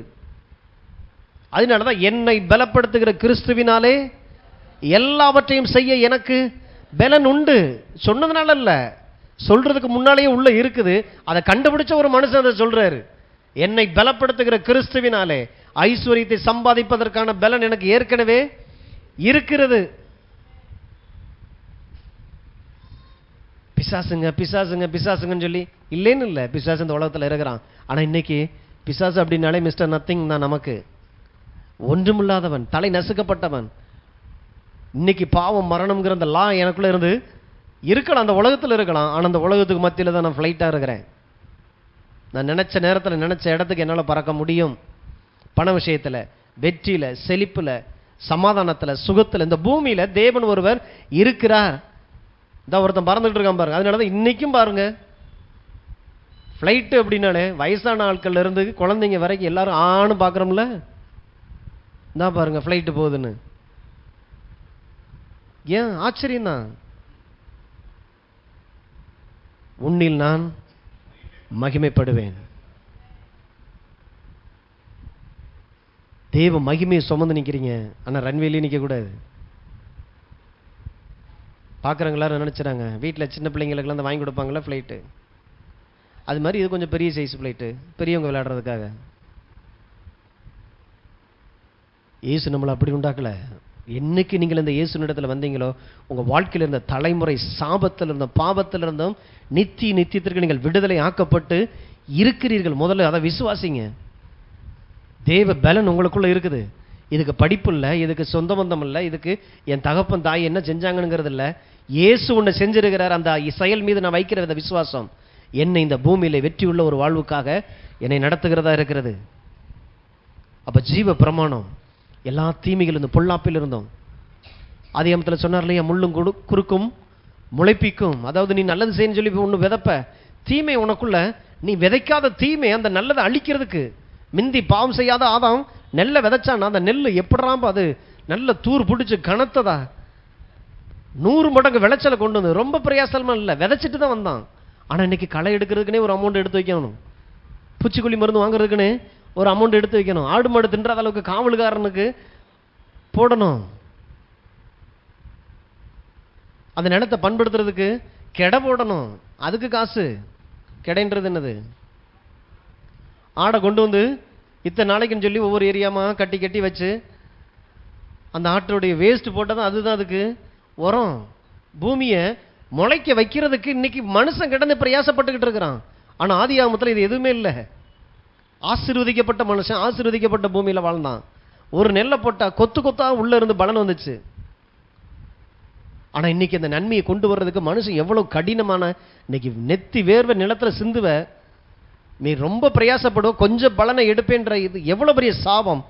அதனாலதான் என்னை பலப்படுத்துகிற கிறிஸ்துவினாலே எல்லாவற்றையும் செய்ய எனக்கு பலன் உண்டு. சொன்னதுனால இல்ல, சொல்றதுக்கு முன்னாலேயே உள்ள இருக்குது. அதை கண்டுபிடிச்ச ஒரு மனுஷன் அதை சொல்றாரு. என்னை பலப்படுத்துகிற கிறிஸ்துவினாலே ஐஸ்வர்யத்தை சம்பாதிப்பதற்கான பலன் எனக்கு ஏற்கனவே இருக்கிறது. பிசாசுங்க பிசாசுங்க பிசாசுங்கன்னு சொல்லி இல்லைன்னு இல்லை, பிசாசு இந்த உலகத்தில் இருக்கிறான். ஆனா இன்னைக்கு பிசாசு அப்படின்னாலே மிஸ்டர் நத்திங் தான். நமக்கு ஒன்றுமில்லாதவன், தலை நசுக்கப்பட்டவன். இன்னைக்கு பாவம் மரணம்ங்கிற அந்த லா எனக்குள்ள இருந்து இருக்கலாம், அந்த உலகத்தில் இருக்கலாம். ஆனால் அந்த உலகத்துக்கு மத்தியில் தான் நான் ஃப்ளைட்டாக இருக்கிறேன். நான் நினைச்ச நேரத்தில் நினைச்ச இடத்துக்கு என்னால் பறக்க முடியும். பண விஷயத்தில், வெற்றியில், செழிப்பில், சமாதானத்தில், சுகத்தில், இந்த பூமியில் தேவன் ஒருவர் இருக்கிறார். இந்த ஒருத்தன் பறந்துகிட்டு இருக்கான் பாருங்க. அதனால தான் இன்னைக்கும் பாருங்க, ஃப்ளைட்டு அப்படின்னாலே வயசான ஆட்கள்ல இருந்து குழந்தைங்க வரைக்கும் எல்லாரும் ஆணு பார்க்குறோம்ல. தான் பாருங்க ஃப்ளைட்டு போகுதுன்னு. ஏன் ஆச்சரியம்தான். உன்னில் நான் மகிமைப்படுவேன். தேவ மகிமையை சுமந்து நிற்கிறீங்க, ஆனால் ரன்வேலியும் நிற்க கூடாது. பார்க்குறவங்க நினைச்சுறாங்க வீட்டில் சின்ன பிள்ளைங்களுக்குலாம் அந்த வாங்கி கொடுப்பாங்களா ஃப்ளைட்டு, அது மாதிரி இது கொஞ்சம் பெரிய சைஸ் ஃப்ளைட்டு, பெரியவங்க விளையாடுறதுக்காக. இயேசு நம்மளை அப்படி உண்டாக்கல. என்னைக்கு நீங்கள் இந்த இயேசுனிடத்தில் வந்தீங்களோ உங்கள் வாழ்க்கையில் இருந்த தலைமுறை சாபத்தில் இருந்தும் பாவத்தில் இருந்தும் நித்தியத்திற்கு நீங்கள் விடுதலை ஆக்கப்பட்டு இருக்கிறீர்கள். முதல்ல அதை விசுவாசிங்க. தேவ பலன் உங்களுக்குள்ள இருக்குது. இதுக்கு படிப்பு இல்லை, இதுக்கு சொந்த பந்தம் இல்லை, இதுக்கு என் தகப்பன் தாய் என்ன செஞ்சாங்கங்கிறது இல்லை. இயேசு ஒன்று செஞ்சிருக்கிறார். அந்த செயல் மீது நான் வைக்கிற இந்த விசுவாசம் என்னை இந்த பூமியில வெற்றி உள்ள ஒரு வாழ்வுக்காக என்னை நடத்துகிறதா இருக்கிறது. அப்ப ஜீவ பிரமாணம் எல்லா தீமைகள் இருந்தும் பொல்லாப்பில் இருந்தோம். ஆதியாகமத்தில் சொன்னார் இல்லையா, முள்ளும் குறுக்கும் முளைப்பிக்கும். அதாவது நீ நல்லது செய்யணும்னு சொல்லி ஒன்று விதைப்ப, தீமை உனக்குள்ள நீ விதைக்காத தீமை அந்த நல்லதை அழிக்கிறதுக்கு. மிந்தி பாவம் செய்யாத ஆதாம் நெல்லை விதைச்சான். அந்த நெல் எப்படாம அது நல்ல தூர் பிடிச்சி கனத்ததா 100 மடங்கு விளைச்சலை கொண்டு வந்து ரொம்ப பிரயாசமா இல்லை, விதைச்சிட்டு தான் வந்தான். ஆனால் இன்னைக்கு களை எடுக்கிறதுக்குனே ஒரு அமௌண்ட் எடுத்து வைக்கணும், பூச்சிக்கொல்லி மருந்து வாங்குறதுக்குன்னு ஒரு அமௌண்ட் எடுத்து வைக்கணும், ஆடு மாடு தின்றாத அளவுக்கு காவலுக்காரனுக்கு போடணும், அந்த நிலத்தை பண்படுத்துறதுக்கு கெடை போடணும், அதுக்கு காசு. கெடைன்றது என்னது? ஆடை கொண்டு வந்து இத்தனை நாளைக்குன்னு சொல்லி ஒவ்வொரு ஏரியாமா கட்டி கட்டி வச்சு அந்த ஆட்டோடைய வேஸ்ட் போட்டதான் அதுதான் அதுக்கு உரம். பூமியை முளைக்க வைக்கிறதுக்கு இன்னைக்கு மனுஷன் கிடந்து பிரயாசப்பட்டுக்கிட்டு இருக்கிறான். ஆனால் ஆதியாகமத்தில் இது எதுவுமே இல்லை. ஆசீர்வதிக்கப்பட்ட மனுஷன் ஆசீர்வதிக்கப்பட்ட பூமியில் வாழ்ந்தான். ஒரு நெல்லை போட்டா கொத்து கொத்தா உள்ள இருந்து பலன் வந்துச்சு. ஆனால் இன்னைக்கு அந்த நன்மையை கொண்டு வர்றதுக்கு மனுஷன் எவ்வளவு கடினமான, இன்னைக்கு நெத்தி வேர்வை நிலத்துல சிந்துவ, நீ ரொம்ப பிரயாசப்படுவோம் கொஞ்சம் பலனை எடுப்பேன்ற இது எவ்வளவு பெரிய சாபம்.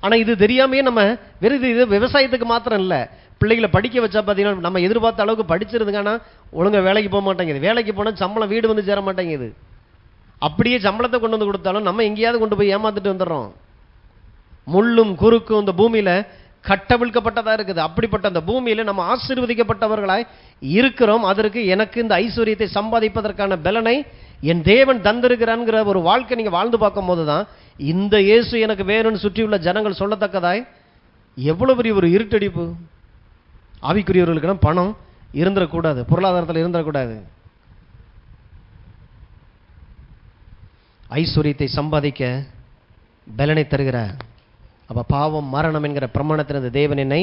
ஆனால் இது தெரியாமையே நம்ம வெறும் இது விவசாயத்துக்கு மாத்திரம் இல்லை, பிள்ளைகளை படிக்க வச்சா பார்த்தீங்கன்னா நம்ம எதிர்பார்த்த அளவுக்கு படிச்சிருதுங்க, ஆனால் ஒழுங்கா வேலைக்கு போக மாட்டேங்குது. வேலைக்கு போனால் சம்பளம் வீடு வந்து சேர மாட்டேங்குது. அப்படியே சம்பளத்தை கொண்டு வந்து கொடுத்தாலும் நம்ம எங்கேயாவது கொண்டு போய் ஏமாத்திட்டு வந்துடுறோம். முள்ளும் குறுக்கும் இந்த பூமியில கட்டவிழ்க்கப்பட்டதா இருக்குது. அப்படிப்பட்ட அந்த பூமியில நம்ம ஆசீர்வதிக்கப்பட்டவர்களாய் இருக்கிறோம். அதற்கு எனக்கு இந்த ஐஸ்வர்யத்தை சம்பாதிப்பதற்கான பலனை என் தேவன் தந்திருக்கிறான்ங்கிற ஒரு வாழ்க்கை நீங்க வாழ்ந்து பார்க்கும் போதுதான் இந்த இயேசு எனக்கு வேணும்னு சுற்றியுள்ள ஜனங்கள் சொல்லத்தக்கதாய் எவ்வளவு பெரிய ஒரு இருட்டடிப்பு. ஆவிக்குரியவர்களுக்கு பணம் இருந்துடக்கூடாது, பொருளாதாரத்தில் இருந்துடக்கூடாது. ஐஸ்வர்யத்தை சம்பாதிக்க பலனை தருகிறார். அப்ப பாவம் மரணம் என்கிற பிரமாணத்தினது தேவன் என்னை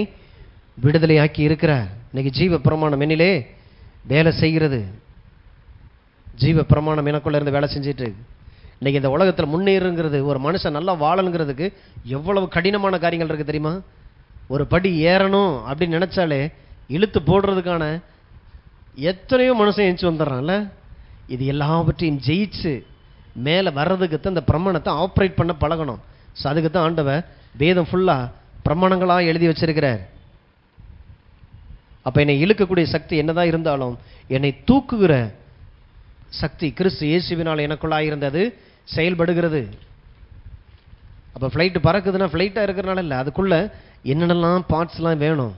விடுதலையாக்கி இருக்கிறார். இன்னைக்கு ஜீவ பிரமாணம் என்னிலே வேலை செய்கிறது. ஜீவ பிரமாணம் எனக்குள்ள இருந்து வேலை செஞ்சிட்டு இன்னைக்கு இந்த உலகத்தில் முன்னேறுங்கிறது, ஒரு மனுஷன் நல்லா வாழணுங்கிறதுக்கு எவ்வளவு கடினமான காரியங்கள் இருக்கு தெரியுமா? ஒரு படி ஏறணும் அப்படின்னு நினைச்சாலே இழுத்து போடுறதுக்கான எத்தனையோ மனுஷன் எழுந்து வந்துடுறான்ல. இது எல்லாவற்றையும் ஜெயிச்சு மேலே வர்றதுக்கு இந்த பிரமாணத்தை ஆப்ரேட் பண்ண பழகணும். ஸோ அதுக்கு தான் ஆண்டவர் வேதம் ஃபுல்லாக பிரமாணங்களாக எழுதி வச்சிருக்கிறார். அப்போ என்னை இழுக்கக்கூடிய சக்தி என்னதான் இருந்தாலும் என்னை தூக்குகிற சக்தி கிறிஸ்து இயேசுவினால் எனக்குள்ளாக இருந்தது செயல்படுகிறது. அப்போ ஃப்ளைட்டு பறக்குதுன்னா ஃப்ளைட்டாக இருக்கிறனால இல்லை, அதுக்குள்ளே என்னென்னலாம் பார்ட்ஸ்லாம் வேணும்,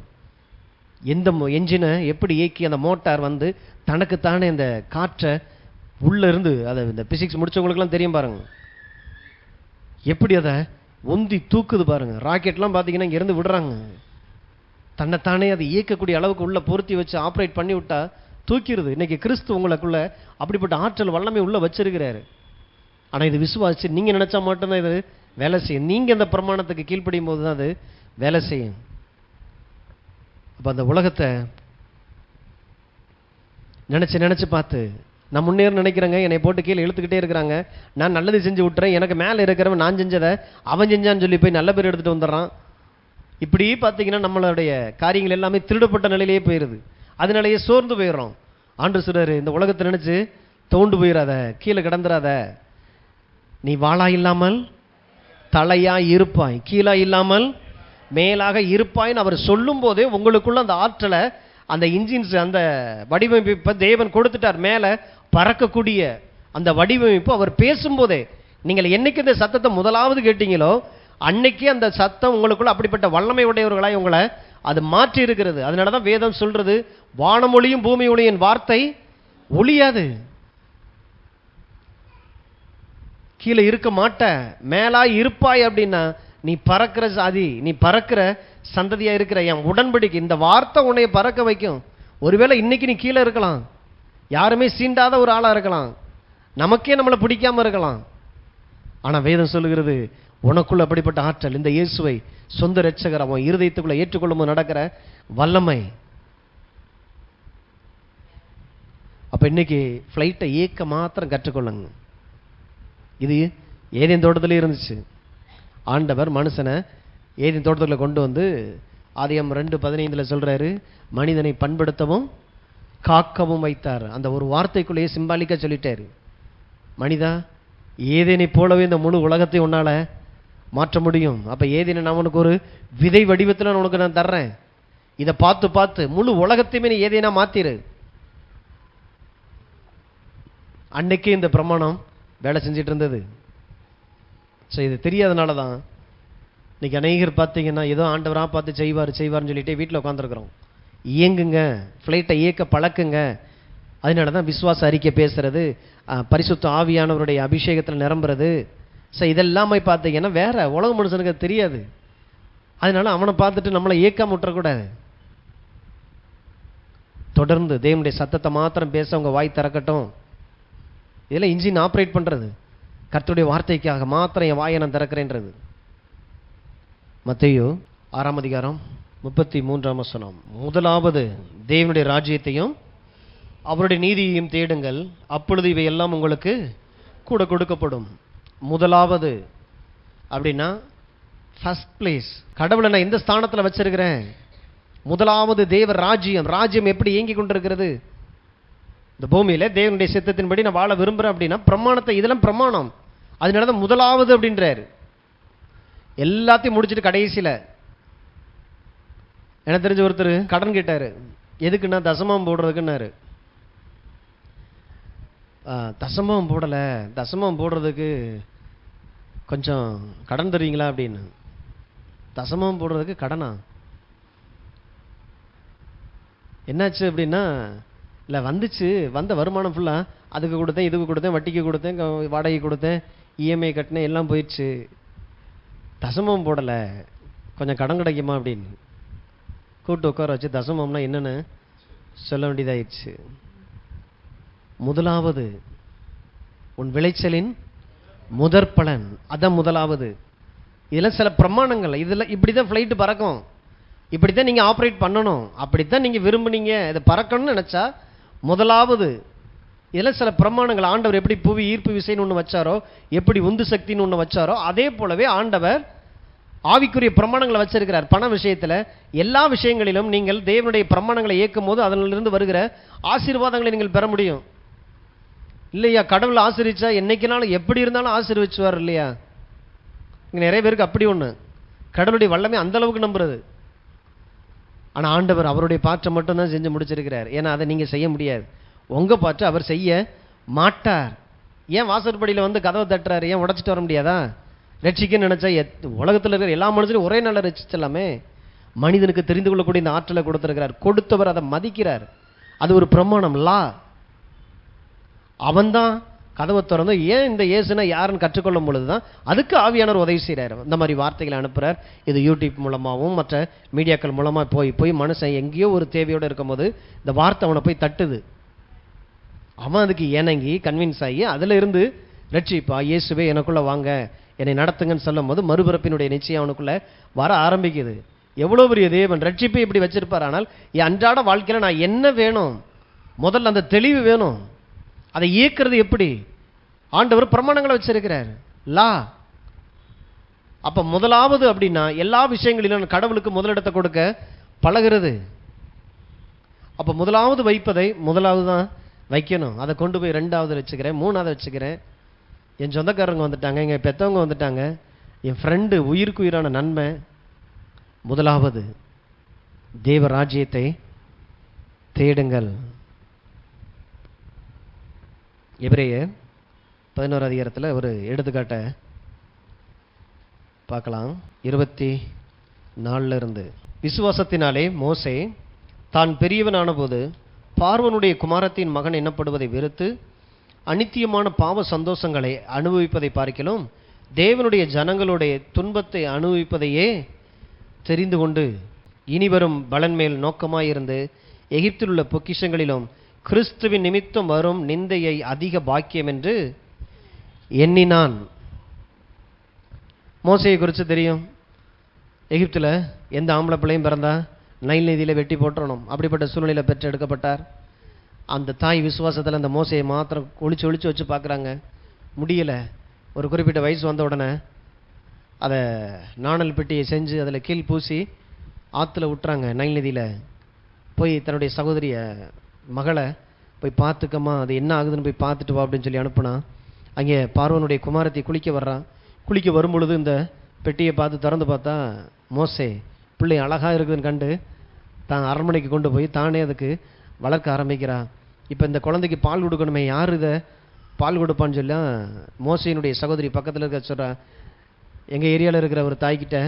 எந்த என்ஜினை எப்படி இயக்கி அந்த மோட்டார் வந்து தனக்குத்தானே இந்த காற்றை உள்ளே இருந்து, அதை இந்த பிசிக்ஸ் முடித்தவங்களுக்குலாம் தெரியும் பாருங்கள், எப்படி அதை ஒந்தி தூக்குது பாருங்கள். ராக்கெட்லாம் பார்த்தீங்கன்னா இங்கேருந்து விடுறாங்க, தன்னைத்தானே அதை இயக்கக்கூடிய அளவுக்கு உள்ளே பொருத்தி வச்சு ஆப்ரேட் பண்ணி விட்டா தூக்கிடுது. இன்றைக்கி கிறிஸ்து உங்களுக்குள்ள அப்படிப்பட்ட ஆற்றல் வல்லமை உள்ளே வச்சிருக்கிறாரு. ஆனால் இது விசுவாசி நீங்கள் நினச்சா மட்டும்தான் இது வேலை செய்யும். நீங்கள் இந்த பிரமாணத்துக்கு கீழ்ப்படியும் போது தான் அது வேலை செய்யும். அப்போ அந்த உலகத்தை நினச்சி பார்த்து நான் முன்னேற நினைக்கிறேங்க, என்னை போட்டு கீழே இழுத்துக்கிட்டே இருக்கிறாங்க, நான் நல்லது செஞ்சு விட்டுறேன், எனக்கு மேலே இருக்கிறவன் நான் செஞ்சதை அவன் செஞ்சான்னு சொல்லி போய் நல்ல பேர் எடுத்துகிட்டு வந்துடுறான். இப்படி பார்த்தீங்கன்னா நம்மளுடைய காரியங்கள் எல்லாமே திருடப்பட்ட நிலையிலேயே போயிடுது. அதனாலேயே சோர்ந்து போயிடுறோம். ஆண்டு சொல்றாரு, இந்த உலகத்தை நினச்சி தோண்டு போயிடாத, கீழே கிடந்துடாத, நீ வாளா இல்லாமல் தலையா இருப்பாய், கீழா இல்லாமல் மேலாக இருப்பாய்ன்னு அவர் சொல்லும் போதே உங்களுக்குள்ள அந்த ஆற்றலை, அந்த இன்ஜின்ஸ், அந்த வடிவமைப்பை தேவன் கொடுத்துட்டார். மேலே பறக்கக்கூடிய அந்த வடிவமைப்பு அவர் பேசும்போதே, நீங்கள் என்னைக்கு இந்த சத்தத்தை முதலாவது கேட்டீங்களோ அன்னைக்கே அந்த சத்தம் உங்களுக்குள்ள அப்படிப்பட்ட வல்லமை உடையவர்களாய் உங்களை அது மாற்றி இருக்கிறது. அதனால தான் வேதம் சொல்றது, வானமொழியும் பூமி ஒளியின் வார்த்தை ஒளியாது. கீழே இருக்க மாட்ட, மேலா இருப்பாய். அப்படின்னா நீ பறக்கிற சாதி, நீ பறக்கிற சந்ததியா இருக்கிற என் உடன்படிக்கை, இந்த வார்த்தை உன்னை பறக்க வைக்கும். ஒருவேளை இன்னைக்கு நீ கீழே இருக்கலாம், யாருமே சீண்டாத ஒரு ஆளா இருக்கலாம், நமக்கே நம்மளை பிடிக்காம இருக்கலாம். ஆனா வேதம் சொல்லுகிறது, உனக்குள்ள அப்படிப்பட்ட ஆற்றல், இந்த இயேசுவை சொந்த இரட்சகர் அவன் இருதயத்துக்குள்ள ஏற்றுக்கொள்ளும் நடக்கிற வல்லமை. அப்ப இன்னைக்கு ஃப்ளைட்டை இயக்க மாத்திரம் கற்றுக்கொள்ளுங்க. இது ஏதேன் தோட்டத்திலே இருந்துச்சு. ஆண்டவர் மனுஷனை ஏதேன் தோட்டத்தில் கொண்டு வந்து ஆதியாகமம் 2:15 சொல்றாரு, மனிதனை பண்படுத்தவும் காக்கவும் வைத்தார். அந்த ஒரு வார்த்தைக்குள்ளேயே சிம்பாலிக்கா சொல்லிட்டாரு, மனிதா ஏதேனை போலவே இந்த முழு உலகத்தை உன்னால மாற்ற முடியும். அப்ப ஏதேனை நான் உனக்கு ஒரு விதை வடிவத்தில் உனக்கு நான் தர்றேன், இதை பார்த்து பார்த்து முழு உலகத்தையுமே நீ ஏதேனா மாத்திரு. அன்னைக்கே இந்த பிரமாணம் வேலை செஞ்சிட்டு இருந்தது. ஸோ இது தெரியாதனால தான் இன்னைக்கு அநேகர் பார்த்தீங்கன்னா ஏதோ ஆண்டவராக பார்த்து செய்வார்னு சொல்லிட்டு வீட்டில் உட்காந்துருக்குறோம். இயங்குங்க, ஃப்ளைட்டை இயக்க பழக்குங்க. அதனால தான் விசுவாச அறிக்கை பேசுறது, பரிசுத்த ஆவியானவருடைய அபிஷேகத்தில் நிரம்புறது. ஸோ இதெல்லாமே பார்த்தீங்கன்னா வேற உலக மனுஷனுக்கு தெரியாது. அதனால அவனை பார்த்துட்டு நம்மளை இயக்காம விட்டுறக்கூடாது. தொடர்ந்து தேவனுடைய சத்தத்தை மாத்திரம் பேச உங்க வாய் திறக்கட்டும். இதெல்லாம் இன்ஜின் ஆப்ரேட் பண்றது, கர்த்தருடைய வார்த்தைக்காக மாத்திரம் என் வாயை நான் திறக்கிறேன்றது. மத்தேயு 6:33 முதலாவது தேவனுடைய ராஜ்யத்தையும் அவருடைய நீதியையும் தேடுங்கள், அப்பொழுது இவை எல்லாம் உங்களுக்கு கூட கொடுக்கப்படும். முதலாவது அப்படின்னா ஃபர்ஸ்ட் பிளேஸ். கடவுளை நான் எந்த ஸ்தானத்தில் வச்சிருக்கிறேன்? முதலாவது தேவ ராஜ்யம். ராஜ்யம் எப்படி இயங்கி கொண்டிருக்கிறது? இந்த பூமியில தேவனுடைய சித்தத்தின்படி நான் வாழ விரும்புகிறேன் அப்படின்னா பிரமாணத்தை, இதெல்லாம் பிரமாணம். அதனால தான் முதலாவது அப்படின்றாரு. எல்லாத்தையும் முடிச்சுட்டு கடைசியில் எனக்கு தெரிஞ்ச ஒருத்தர் கடன் கேட்டார். எதுக்குன்னா தசமம் போடுறதுக்குன்னாரு. தசமம் போடலை, தசமம் போடுறதுக்கு கொஞ்சம் கடன் தருவீங்களா அப்படின்னு. தசமம் போடுறதுக்கு கடனா? என்னாச்சு அப்படின்னா, இல்லை வந்துச்சு, வந்த வருமானம் ஃபுல்லாக அதுக்கு கொடுத்தேன், இதுக்கு கொடுத்தேன், வட்டிக்கு கொடுத்தேன், வாடகை கொடுத்தேன், இஎம்ஐ கட்டினேன், எல்லாம் போயிடுச்சு, தசமம் போடலை, கொஞ்சம் கடன் கிடைக்குமா அப்படின்னு கூப்பிட்டு உட்கார வச்சு தசமம்னா என்னன்னு சொல்ல வேண்டியதாயிடுச்சு. முதலாவது உன் விளைச்சலின் முதற் பலன், அதான் முதலாவது. இதெல்லாம் சில பிரமாணங்கள். இதெல்லாம் இப்படிதான் ஃப்ளைட்டு பறக்கும், இப்படித்தான் நீங்க ஆப்ரேட் பண்ணணும், அப்படித்தான் நீங்க விரும்புனீங்க இதை பறக்கணும்னு நினைச்சா முதலாவது. இதெல்லாம் சில பிரமாணங்கள். ஆண்டவர் எப்படி புவி ஈர்ப்பு விசைன்னு ஒன்று வச்சாரோ, எப்படி உந்து சக்தின்னு ஒன்று வச்சாரோ, அதே போலவே ஆண்டவர் ஆவிக்குரிய பிரமாணங்களை வச்சிருக்கிறார். பண விஷயத்துல எல்லா விஷயங்களிலும் நீங்கள் தேவனுடைய பிரமாணங்களை இயக்கும் போது அதிலிருந்து வருகிற ஆசீர்வாதங்களை நீங்கள் பெற முடியும் இல்லையா? கடவுள் ஆசீர்வதிச்சா என்னைக்குனாலும் எப்படி இருந்தாலும் ஆசீர்வதிச்சுவார் இல்லையா? இங்க நிறைய பேருக்கு அப்படி ஒண்ணு, கடவுளுடைய வல்லமை அந்த அளவுக்கு நம்புறது. ஆனா ஆண்டவர் அவருடைய பாற்றை மட்டும்தான் செஞ்சு முடிச்சிருக்கிறார். ஏன்னா அதை நீங்க செய்ய முடியாது. உங்க பாற்றை அவர் செய்ய மாட்டார். ஏன் வாசற்படியில் வந்து கதவை தட்டுறாரு? ஏன் உடைச்சிட்டு வர முடியாதா? ரட்சிக்க நினைச்சா உலகத்தில் இருக்கிற எல்லா மனுஷனையும் ஒரே நாளில் ரட்சிச்சலாமே. மனிதனுக்கு தெரிந்து கொள்ளக்கூடிய இந்த ஆற்றலை கொடுத்திருக்கிறார். கொடுத்தவர் அதை மதிக்கிறார். அது ஒரு பிரமாணம், லா. அவன்தான் கதவை திறந்து ஏன் இந்த இயேசுனா யாருன்னு கற்றுக்கொள்ளும் பொழுதுதான் அதுக்கு ஆவியானவர் உதவி செய்கிறார். இந்த மாதிரி வார்த்தைகளை அனுப்புறார். இது யூடியூப் மூலமாகவும் மற்ற மீடியாக்கள் மூலமாக போய் போய் மனுஷன் எங்கேயோ ஒரு தேவையோடு இருக்கும்போது இந்த வார்த்தை அவனை போய் தட்டுது. அவன் அதுக்கு இணங்கி கன்வின்ஸ் ஆகி அதில் இருந்து ரட்சிப்பா, இயேசுவே எனக்குள்ள வாங்க, என்னை நடத்துங்கன்னு சொல்லும் போது மறுபிறப்பினுடைய நிச்சயம் அவனுக்குள்ள வர ஆரம்பிக்குது. எவ்வளோ பெரிய தேவன் ரட்சிப்பை இப்படி வச்சிருப்பார். ஆனால் என் அன்றாட வாழ்க்கையில் நான் என்ன வேணும், முதல்ல அந்த தெளிவு வேணும். அதை இயக்கிறது எப்படி? ஆண்டவர் பிரமாணங்களை வச்சிருக்கிறார், லா. அப்ப முதலாவது அப்படின்னா எல்லா விஷயங்களிலும் கடவுளுக்கு முதலிடத்தை கொடுக்க பழகிறது. அப்ப முதலாவது வைப்பதை முதலாவது தான் வைக்கணும். அதை கொண்டு போய் ரெண்டாவது வச்சுக்கிறேன், மூணாவது வச்சுக்கிறேன். என் சொந்தக்காரங்க வந்துட்டாங்க, எங்க பெத்தவங்க வந்துட்டாங்க, என் ஃப்ரெண்டு, உயிருக்கு உயிரான நன்மை. முதலாவது தேவ ராஜ்யத்தை தேடுங்கள். எபிரேயர் 11 அதிகாரத்தில் ஒரு எடுத்துக்காட்ட பார்க்கலாம். 24 இருந்து. விசுவாசத்தினாலே மோசே தான் பெரியவனான போது பார்வோனுடைய குமாரத்தின் மகன் எண்ணப்படுவதை வெறுத்து அநித்தியமான பாவ சந்தோஷங்களை அனுபவிப்பதை பார்க்கிலும் தேவனுடைய ஜனங்களுடைய துன்பத்தை அனுபவிப்பதையே தெரிந்து கொண்டு இனிவரும் பலன் மேல் நோக்கமாயிருந்து எகிப்தில் உள்ள பொக்கிஷங்களிலும் கிறிஸ்துவின் நிமித்தம் வரும் நிந்தையை அதிக பாக்கியம் என்று எண்ணினான். மோசையை குறித்து தெரியும். எகிப்தில் எந்த ஆம்பளை பிள்ளையும் பிறந்தா நைல் நதியில் வெட்டி போட்டுறணும், அப்படிப்பட்ட சூழ்நிலையில் பெற்று எடுக்கப்பட்டார். அந்த தாய் விசுவாசத்தில் அந்த மோசையை மாத்திரம் ஒளிச்சு ஒளிச்சு வச்சு பார்க்குறாங்க, முடியலை. ஒரு குறிப்பிட்ட வயசு வந்த உடனே அதை நாணல் பெட்டியை செஞ்சு அதில் கீழ் பூசி ஆற்றுல விட்டுறாங்க. நைல் நதியில் போய் தன்னுடைய சகோதரிய மகளை போய் பார்த்துக்கம்மா, அது என்ன ஆகுதுன்னு போய் பார்த்துட்டு வா அப்படின்னு சொல்லி அனுப்புனா, அங்கே பார்வனுடைய குமாரத்தை குளிக்க வர்றான். குளிக்க வரும்பொழுது இந்த பெட்டியை பார்த்து திறந்து பார்த்தா மோசே பிள்ளை அழகாக இருக்குதுன்னு கண்டு தான் அரண்மனைக்கு கொண்டு போய் தானே அதுக்கு வளர்க்க ஆரம்பிக்கிறான். இப்போ இந்த குழந்தைக்கு பால் கொடுக்கணுமே, யார் இதை பால் கொடுப்பான்னு சொல்லி மோசையினுடைய சகோதரி பக்கத்தில் இருக்க சொல்கிறா, எங்கள் ஏரியாவில் இருக்கிற ஒரு தாய்கிட்ட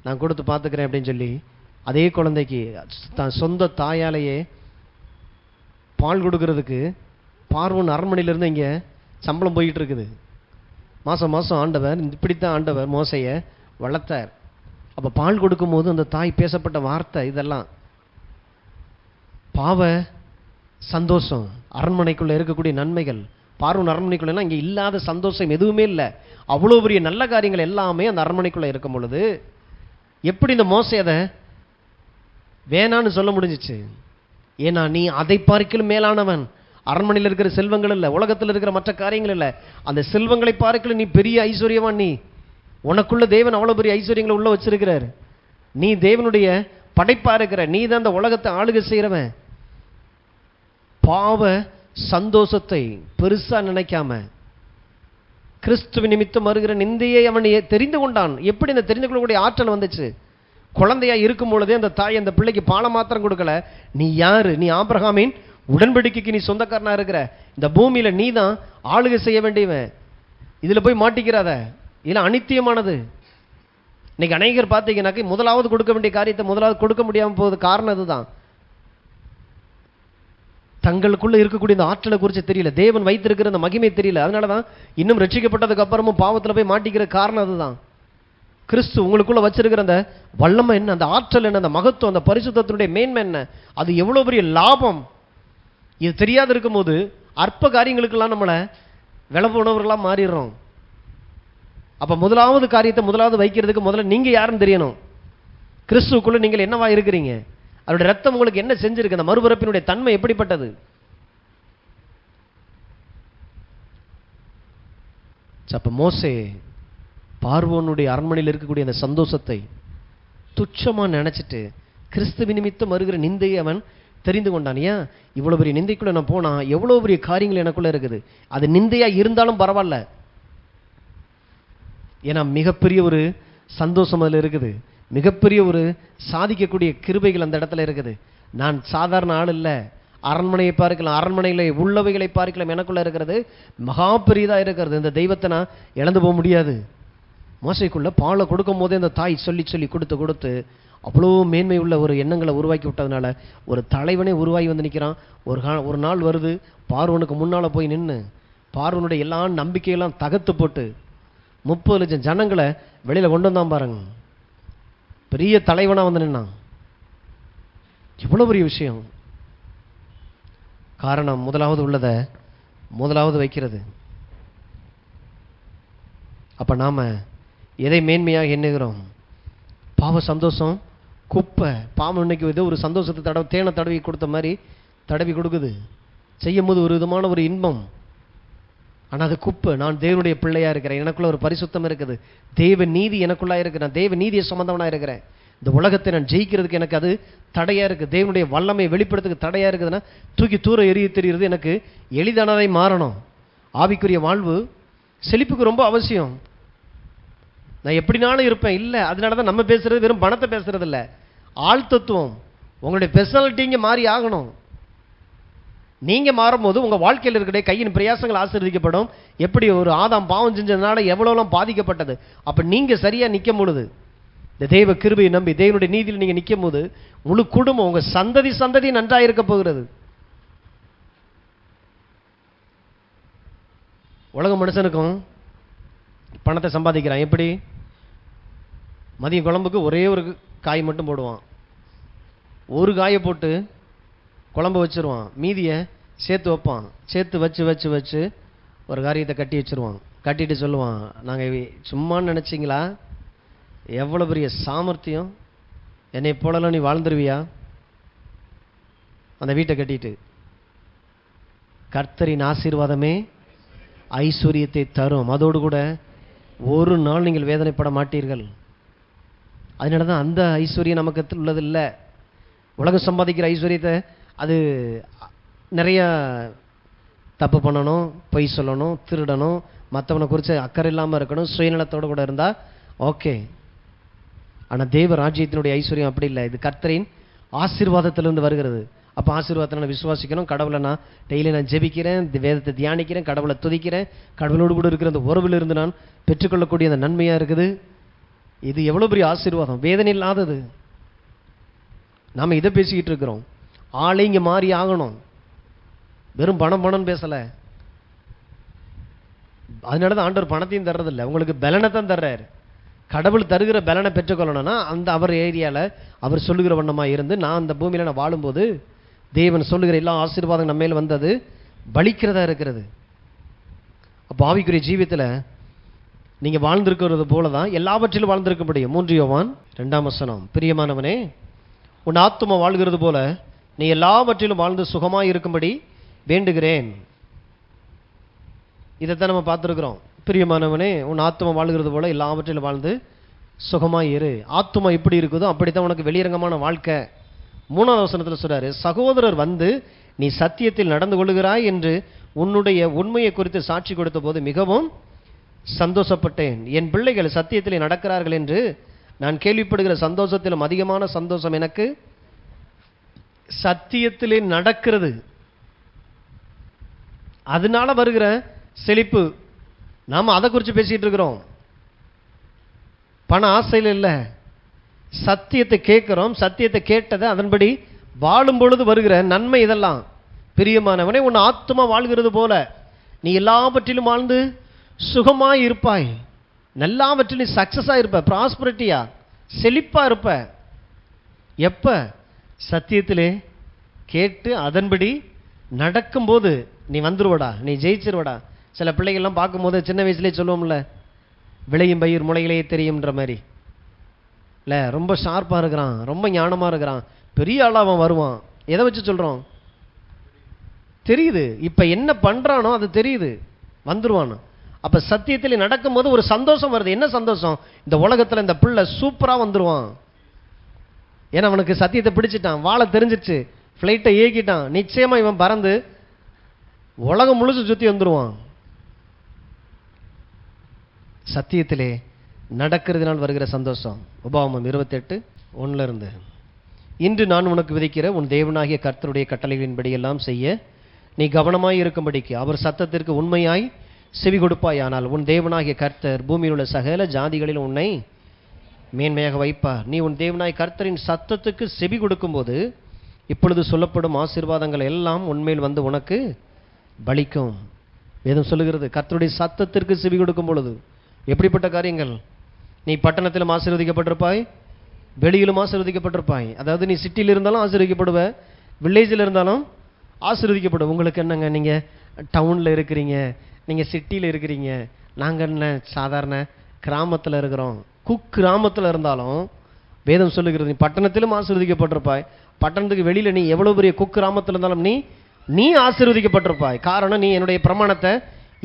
நான் கொடுத்து பார்த்துக்கிறேன் அப்படின்னு சொல்லி அதே குழந்தைக்கு தான் சொந்த தாயாலேயே பால் கொடுக்கறதுக்கு பார்வன் அரண்மனையிலேருந்து இங்கே சம்பளம் போயிட்டு இருக்குது. மாதம் மாதம் ஆண்டவர் இப்படித்தான் ஆண்டவர் மோசையை வளர்த்தார். அப்போ பால் கொடுக்கும்போது அந்த தாய் பேசப்பட்ட வார்த்தை இதெல்லாம் பாவ சந்தோஷம், அரண்மனைக்குள்ளே இருக்கக்கூடிய நன்மைகள். பார்வன் அரண்மனைக்குள்ளேனா இங்கே இல்லாத சந்தோஷம் எதுவுமே இல்லை. அவ்வளோ பெரிய நல்ல காரியங்கள் எல்லாமே அந்த அரண்மனைக்குள்ளே இருக்கும் பொழுது எப்படி இந்த மோசை அதை வேணான்னு சொல்ல முடிஞ்சிச்சு? ஏன்னா நீ அதை பார்க்கலும் மேலானவன். அரண்மனையில் இருக்கிற செல்வங்கள் இல்லை, உலகத்தில் இருக்கிற மற்ற காரியங்கள் இல்லை, அந்த செல்வங்களை பார்க்கலும் நீ பெரிய ஐஸ்வர்யவான். நீ உனக்குள்ள தேவன் அவ்வளோ பெரிய ஐஸ்வர்யங்களை உள்ள வச்சிருக்கிறார். நீ தேவனுடைய படைப்பா இருக்கிற, நீ தான் அந்த உலகத்தை ஆளுகை செய்கிறவன். பாவ சந்தோஷத்தை பெருசா நினைக்காம கிறிஸ்துவின் நிமித்தம் வருகிற நிந்தையை அவன் தெரிந்து கொண்டான். எப்படி இந்த தெரிந்து கொள்ளக்கூடிய ஆற்றல் வந்துச்சு? குழந்தையா இருக்கும் பொழுதே அந்த தாய் அந்த பிள்ளைக்கு பாலை மாத்திரம் கொடுக்கல. நீ யாரு? நீ ஆபிரகாமின் உடன்படிக்கைக்கு நீ சொந்தக்காரனா இருக்கிற. இந்த பூமியில நீ தான் ஆளுகை செய்ய வேண்டியவன். இதுல போய் மாட்டிக்கிறாத, இதெல்லாம் அனித்தியமானது. இன்னைக்கு அநேகர் பார்த்தீங்கன்னாக்க முதலாவது கொடுக்க வேண்டிய காரியத்தை முதலாவது கொடுக்க முடியாம போகுது. காரணம் அதுதான், தங்களுக்குள்ள இருக்கக்கூடிய இந்த ஆற்றலை குறித்து தெரியல, தேவன் வைத்திருக்கிற அந்த மகிமை தெரியல. அதனாலதான் இன்னும் ரட்சிக்கப்பட்டதுக்கு அப்புறமும் பாவத்துல போய் மாட்டிக்கிற காரணம் அதுதான். கிறிஸ்து உங்களுக்குள்ள வச்சிருக்கிற அந்த வல்லமை என்ன, அந்த ஆற்றல் என்ன, அந்த மகத்துவம், அந்த பரிசுத்தத்தினுடைய மேன்மை என்ன, அது எவ்வளவு பெரிய லாபம். இது தெரியாது இருக்கும்போது அற்ப காரியங்களுக்கெல்லாம் நம்மளை விலை போனவர்களாக மாறிடுறோம். அப்ப முதலாவது காரியத்தை முதலாவது வைக்கிறதுக்கு முதல்ல நீங்க யாருன்னு தெரியணும். கிறிஸ்துக்குள்ள நீங்கள் என்னவா இருக்கிறீங்க, அவருடைய ரத்தம் உங்களுக்கு என்ன செஞ்சிருக்கு, அந்த மறுபிறப்பினுடைய தன்மை எப்படிப்பட்டது. அப்ப மோசே பார்வோனுடைய அரண்மனையில் இருக்கக்கூடிய அந்த சந்தோஷத்தை துச்சமா நினைச்சிட்டு கிறிஸ்துவ நிமித்தம் வருகிற நிந்தையை அவன் தெரிந்து கொண்டான். ஏன் இவ்வளவு பெரிய நிந்தைக்குள்ள நான் போனா எவ்வளவு பெரிய காரியங்கள் எனக்குள்ள இருக்குது, அது நிந்தையா இருந்தாலும் பரவாயில்ல, ஏன்னா மிகப்பெரிய ஒரு சந்தோஷம் அதில் இருக்குது, மிகப்பெரிய ஒரு சாதிக்கக்கூடிய கிருபைகள் அந்த இடத்துல இருக்குது. நான் சாதாரண ஆள் இல்லை, அரண்மனையை பார்க்கலாம், அரண்மனையில் உள்ளவைகளை பார்க்கலாம், எனக்குள்ள இருக்கிறது மகா பெரியதாக இருக்கிறது. இந்த தெய்வத்தை நான் இழந்து போக முடியாது. மோசைக்குள்ள பாலை கொடுக்கும் போதே அந்த தாய் சொல்லி சொல்லி கொடுத்து அவ்வளோ மேன்மை உள்ள ஒரு எண்ணங்களை உருவாக்கி விட்டதுனால ஒரு தலைவனே உருவாகி வந்து நிற்கிறான். ஒரு நாள் வருது, பார்வனுக்கு முன்னால் போய் நின்று பார்வனுடைய எல்லா நம்பிக்கையெல்லாம் தகர்த்து போட்டு 30 லட்சம் ஜனங்களை வெளியில் கொண்டு வந்தான் பாருங்க. பெரிய தலைவனாக வந்து நின்னான். எவ்வளோ பெரிய விஷயம். காரணம் முதலாவது உள்ளதை முதலாவது வைக்கிறது. அப்போ நாம் எதை மேன்மையாக எண்ணுகிறோம்? பாவ சந்தோஷம் குப்பை. பாவம் இன்னைக்கு ஏதோ ஒரு சந்தோஷத்தை தேனை தடவி கொடுத்த மாதிரி தடவி கொடுக்குது, செய்யும் போது ஒரு விதமான ஒரு இன்பம். ஆனால் அது குப்பை. நான் தேவனுடைய பிள்ளையாக இருக்கிறேன், எனக்குள்ள ஒரு பரிசுத்தம் இருக்குது, தேவ நீதி எனக்குள்ளா இருக்கு, நான் தேவ நீதியை சம்பந்தவனாக இருக்கிறேன், இந்த உலகத்தை நான் ஜெயிக்கிறதுக்கு எனக்கு அது தடையாக இருக்குது, தேவனுடைய வல்லமை வெளிப்படுறதுக்கு தடையாக இருக்குதுன்னா தூக்கி தூர எரிய தெரியுறது எனக்கு எளிதானதை மாறணும். ஆவிக்குரிய வாழ்வு செழிப்புக்கு ரொம்ப அவசியம். நான் எப்படினாலும் இருப்பேன் இல்லை, அதனால தான் நம்ம பேசுறது வெறும் பணத்தை பேசுறது இல்லை, ஆள் தத்துவம். உங்களுடைய பெர்சனாலிட்டி இங்கே மாறி ஆகணும். நீங்க மாறும்போது உங்க வாழ்க்கையில் இருக்கிற கையின் பிரயாசங்கள் ஆசீர்வதிக்கப்படும். எப்படி ஒரு ஆதாம் பாவம் செஞ்சதுனால எவ்வளோலாம் பாதிக்கப்பட்டது, அப்ப நீங்க சரியா நிற்கும் பொழுது, இந்த தெய்வ கிருபையை நம்பி தேவனுடைய நீதியில் நீங்க நிற்கும் போது முழு குடும்பம் உங்க சந்ததி நன்றாக இருக்க போகிறது. உலக மனுஷனுக்கும் பணத்தை சம்பாதிக்கிறான். எப்படி? மதிய குழம்புக்கு ஒரே ஒரு காய் மட்டும் போடுவான், ஒரு காயை போட்டு குழம்பு வச்சிருவான், மீதியை சேர்த்து வைப்பான், சேர்த்து வச்சு வச்சு வச்சு ஒரு காரியத்தை கட்டி வச்சிருவான். கட்டிட்டு சொல்லுவான், நாங்கள் சும்மான்னு நினச்சிங்களா, எவ்வளோ பெரிய சாமர்த்தியம், என்னை போலலாம் நீ வாழ்ந்துருவியா? அந்த வீட்டை கட்டிட்டு கர்த்தரின் ஆசீர்வாதமே ஐஸ்வர்யத்தை தரும், அதோடு கூட ஒரு நாள் நீங்கள் வேதனைப்பட மாட்டீர்கள். அதனால தான் அந்த ஐஸ்வர்யம் நமக்கு உள்ளது இல்லை. உலகம் சம்பாதிக்கிற ஐஸ்வர்யத்தை அது நிறைய தப்பு பண்ணணும், பொய் சொல்லணும், திருடணும், மற்றவனை குறித்து அக்கறை இல்லாமல் இருக்கணும், சுயநலத்தோடு கூட இருந்தால் ஓகே. ஆனால் தேவ ராஜ்யத்தினுடைய ஐஸ்வர்யம் அப்படி இல்லை, இது கர்த்தரின் ஆசீர்வாதத்திலிருந்து வருகிறது. அப்போ ஆசீர்வாதத்தை நான் விசுவாசிக்கணும், கடவுளை நான் டெய்லி நான் ஜெபிக்கிறேன், வேதத்தை தியானிக்கிறேன், கடவுளை துதிக்கிறேன், கடவுளோடு கூட இருக்கிற அந்த உறவில் இருந்து நான் பெற்றுக்கொள்ளக்கூடிய அந்த நன்மையாக இருக்குது. இது எவ்வளோ பெரிய ஆசீர்வாதம், வேதனை இல்லாதது. நாம் இதை பேசிக்கிட்டு இருக்கிறோம். ஆளே இங்கே மாறி ஆகணும், வெறும் பணம் பேசலை. அதனால தான் ஆண்டவர் பணத்தையும் தர்றதில்லை, உங்களுக்கு பலனை தான் தர்றாரு. கடவுள் தருகிற பலனை பெற்றுக்கொள்ளணும்னா அந்த அவர் ஏரியாவில் அவர் சொல்லுகிற வண்ணமாக இருந்து நான் அந்த பூமியில் நான் வாழும்போது தேவன் சொல்லுகிற எல்லா ஆசீர்வாதம் நம்ம மேல் வந்தது பலிக்கிறதா இருக்கிறது. அப்போ ஆவிக்குரிய ஜீவியத்தில் நீங்கள் வாழ்ந்திருக்கிறது போல தான் எல்லாவற்றிலும் வாழ்ந்திருக்க முடியும். 3 யோவான் 2 பிரியமானவனே, உன் ஆத்துமா வாழ்கிறது போல நீ எல்லாவற்றிலும் வாழ்ந்து சுகமாக இருக்கும்படி வேண்டுகிறேன். இதைத்தான் நம்ம பார்த்துருக்குறோம். பிரியமானவனே, உன் ஆத்துமா வாழ்கிறது போல எல்லாவற்றிலும் வாழ்ந்து சுகமாக இரு. ஆத்துமா எப்படி இருக்குதோ அப்படித்தான் உனக்கு வெளியரங்கமான வாழ்க்கை. 3வது வசனத்தில் சொல்றாரு, சகோதரர் வந்து நீ சத்தியத்தில் நடந்து கொள்ளுகிறாய் என்று உன்னுடைய உண்மையை குறித்து சாட்சி கொடுத்த போது மிகவும் சந்தோஷப்பட்டேன். என் பிள்ளைகள் சத்தியத்திலே நடக்கிறார்கள் என்று நான் கேள்விப்படுகிற சந்தோஷத்திலும் அதிகமான சந்தோஷம் எனக்கு சத்தியத்திலே நடக்கிறது. அதனால வருகிற செழிப்பு. நாம அதை குறித்து பேசிட்டு இருக்கிறோம். பண ஆசையில் இல்லை, சத்தியத்தை கேட்கிறோம், சத்தியத்தை கேட்டதை அதன்படி வாழும் பொழுது வருகிற நன்மை இதெல்லாம். பிரியமானவனே, உன் ஆத்துமா வாழ்கிறது போல நீ எல்லாவற்றிலும் வாழ்ந்து சுகமாய் இருப்பாய். எல்லாவற்றிலும் சக்சஸாக இருப்ப, ப்ராஸ்பரிட்டியா, செழிப்பா இருப்ப. எப்ப? சத்தியத்திலே கேட்டு அதன்படி நடக்கும்போது நீ வந்துருவடா, நீ ஜெயிச்சிருவடா. சில பிள்ளைகள்லாம் பார்க்கும்போது சின்ன வயசுலேயே சொல்லுவோம்ல, விளையும் பயிர் முளையிலேயே தெரியும்ன்ற மாதிரி இல்லை, ரொம்ப ஷார்ப்பாக இருக்கிறான், ரொம்ப ஞானமாக இருக்கிறான், பெரிய ஆளாக அவன் வருவான். எதை வச்சு சொல்கிறோம்? தெரியுது, இப்போ என்ன பண்ணுறானோ அது தெரியுது, வந்துடுவான். அப்ப சத்தியத்தில் நடக்கும்போது ஒரு சந்தோஷம் வருது. என்ன சந்தோஷம்? இந்த உலகத்துல இந்த பிள்ளை சூப்பரா வந்துருவான். ஏன்னா அவனுக்கு சத்தியத்தை பிடிச்சிட்டான், வாழ தெரிஞ்சிச்சு, ஃப்ளைட்டை ஏகிட்டான். நிச்சயமா இவன் பறந்து உலகம் முழுசு சுத்தி வந்துருவான். சத்தியத்திலே நடக்கிறதுனால் வருகிற சந்தோஷம். உபாகமம் 28:1 இன்று நான் உனக்கு விதிக்கிற உன் தேவனாகிய கர்த்தருடைய கட்டளைகளின்படி எல்லாம் செய்ய நீ கவனமாய் இருக்கும்படிக்கு அவர் சத்தத்திற்கு உண்மையாய் செவி கொடுப்பாயானால் உன் தேவனாகிய கர்த்தர் பூமியில் உள்ள சகல ஜாதிகளில் உன்னை மேன்மையாக வைப்பார். நீ உன் தேவனாய் கர்த்தரின் சத்தத்துக்கு செவி கொடுக்கும்போது இப்பொழுது சொல்லப்படும் ஆசீர்வாதங்கள் எல்லாம் உண்மையில் வந்து உனக்கு பலிக்கும். வேதம் சொல்லுகிறது, கர்த்தருடைய சத்தத்திற்கு செவி கொடுக்கும் பொழுது எப்படிப்பட்ட காரியங்கள்? நீ பட்டணத்திலும் ஆசீர்வதிக்கப்பட்டிருப்பாய், வெளியிலும் ஆசீர்வதிக்கப்பட்டிருப்பாய். அதாவது நீ சிட்டியில் இருந்தாலும் ஆசீர்வதிக்கப்படுவ, வில்லேஜில் இருந்தாலும் ஆசீர்வதிக்கப்படுவ. உங்களுக்கு என்னங்க, நீங்க டவுன்ல இருக்கிறீங்க, நீங்க சிட்டியில் இருக்கிறீங்க, நாங்கள் என்ன சாதாரண கிராமத்தில் இருக்கிறோம். கிராமத்தில் இருந்தாலும் வேதம் சொல்லுகிறது, நீ பட்டணத்திலும் ஆசீர்வதிக்கப்பட்டிருப்பாய், பட்டணத்துக்கு வெளியில நீ எவ்வளவு பெரிய கிராமத்தில் இருந்தாலும் நீ ஆசீர்வதிக்கப்பட்டிருப்பாய். காரணம், நீ என்னுடைய பிரமாணத்தை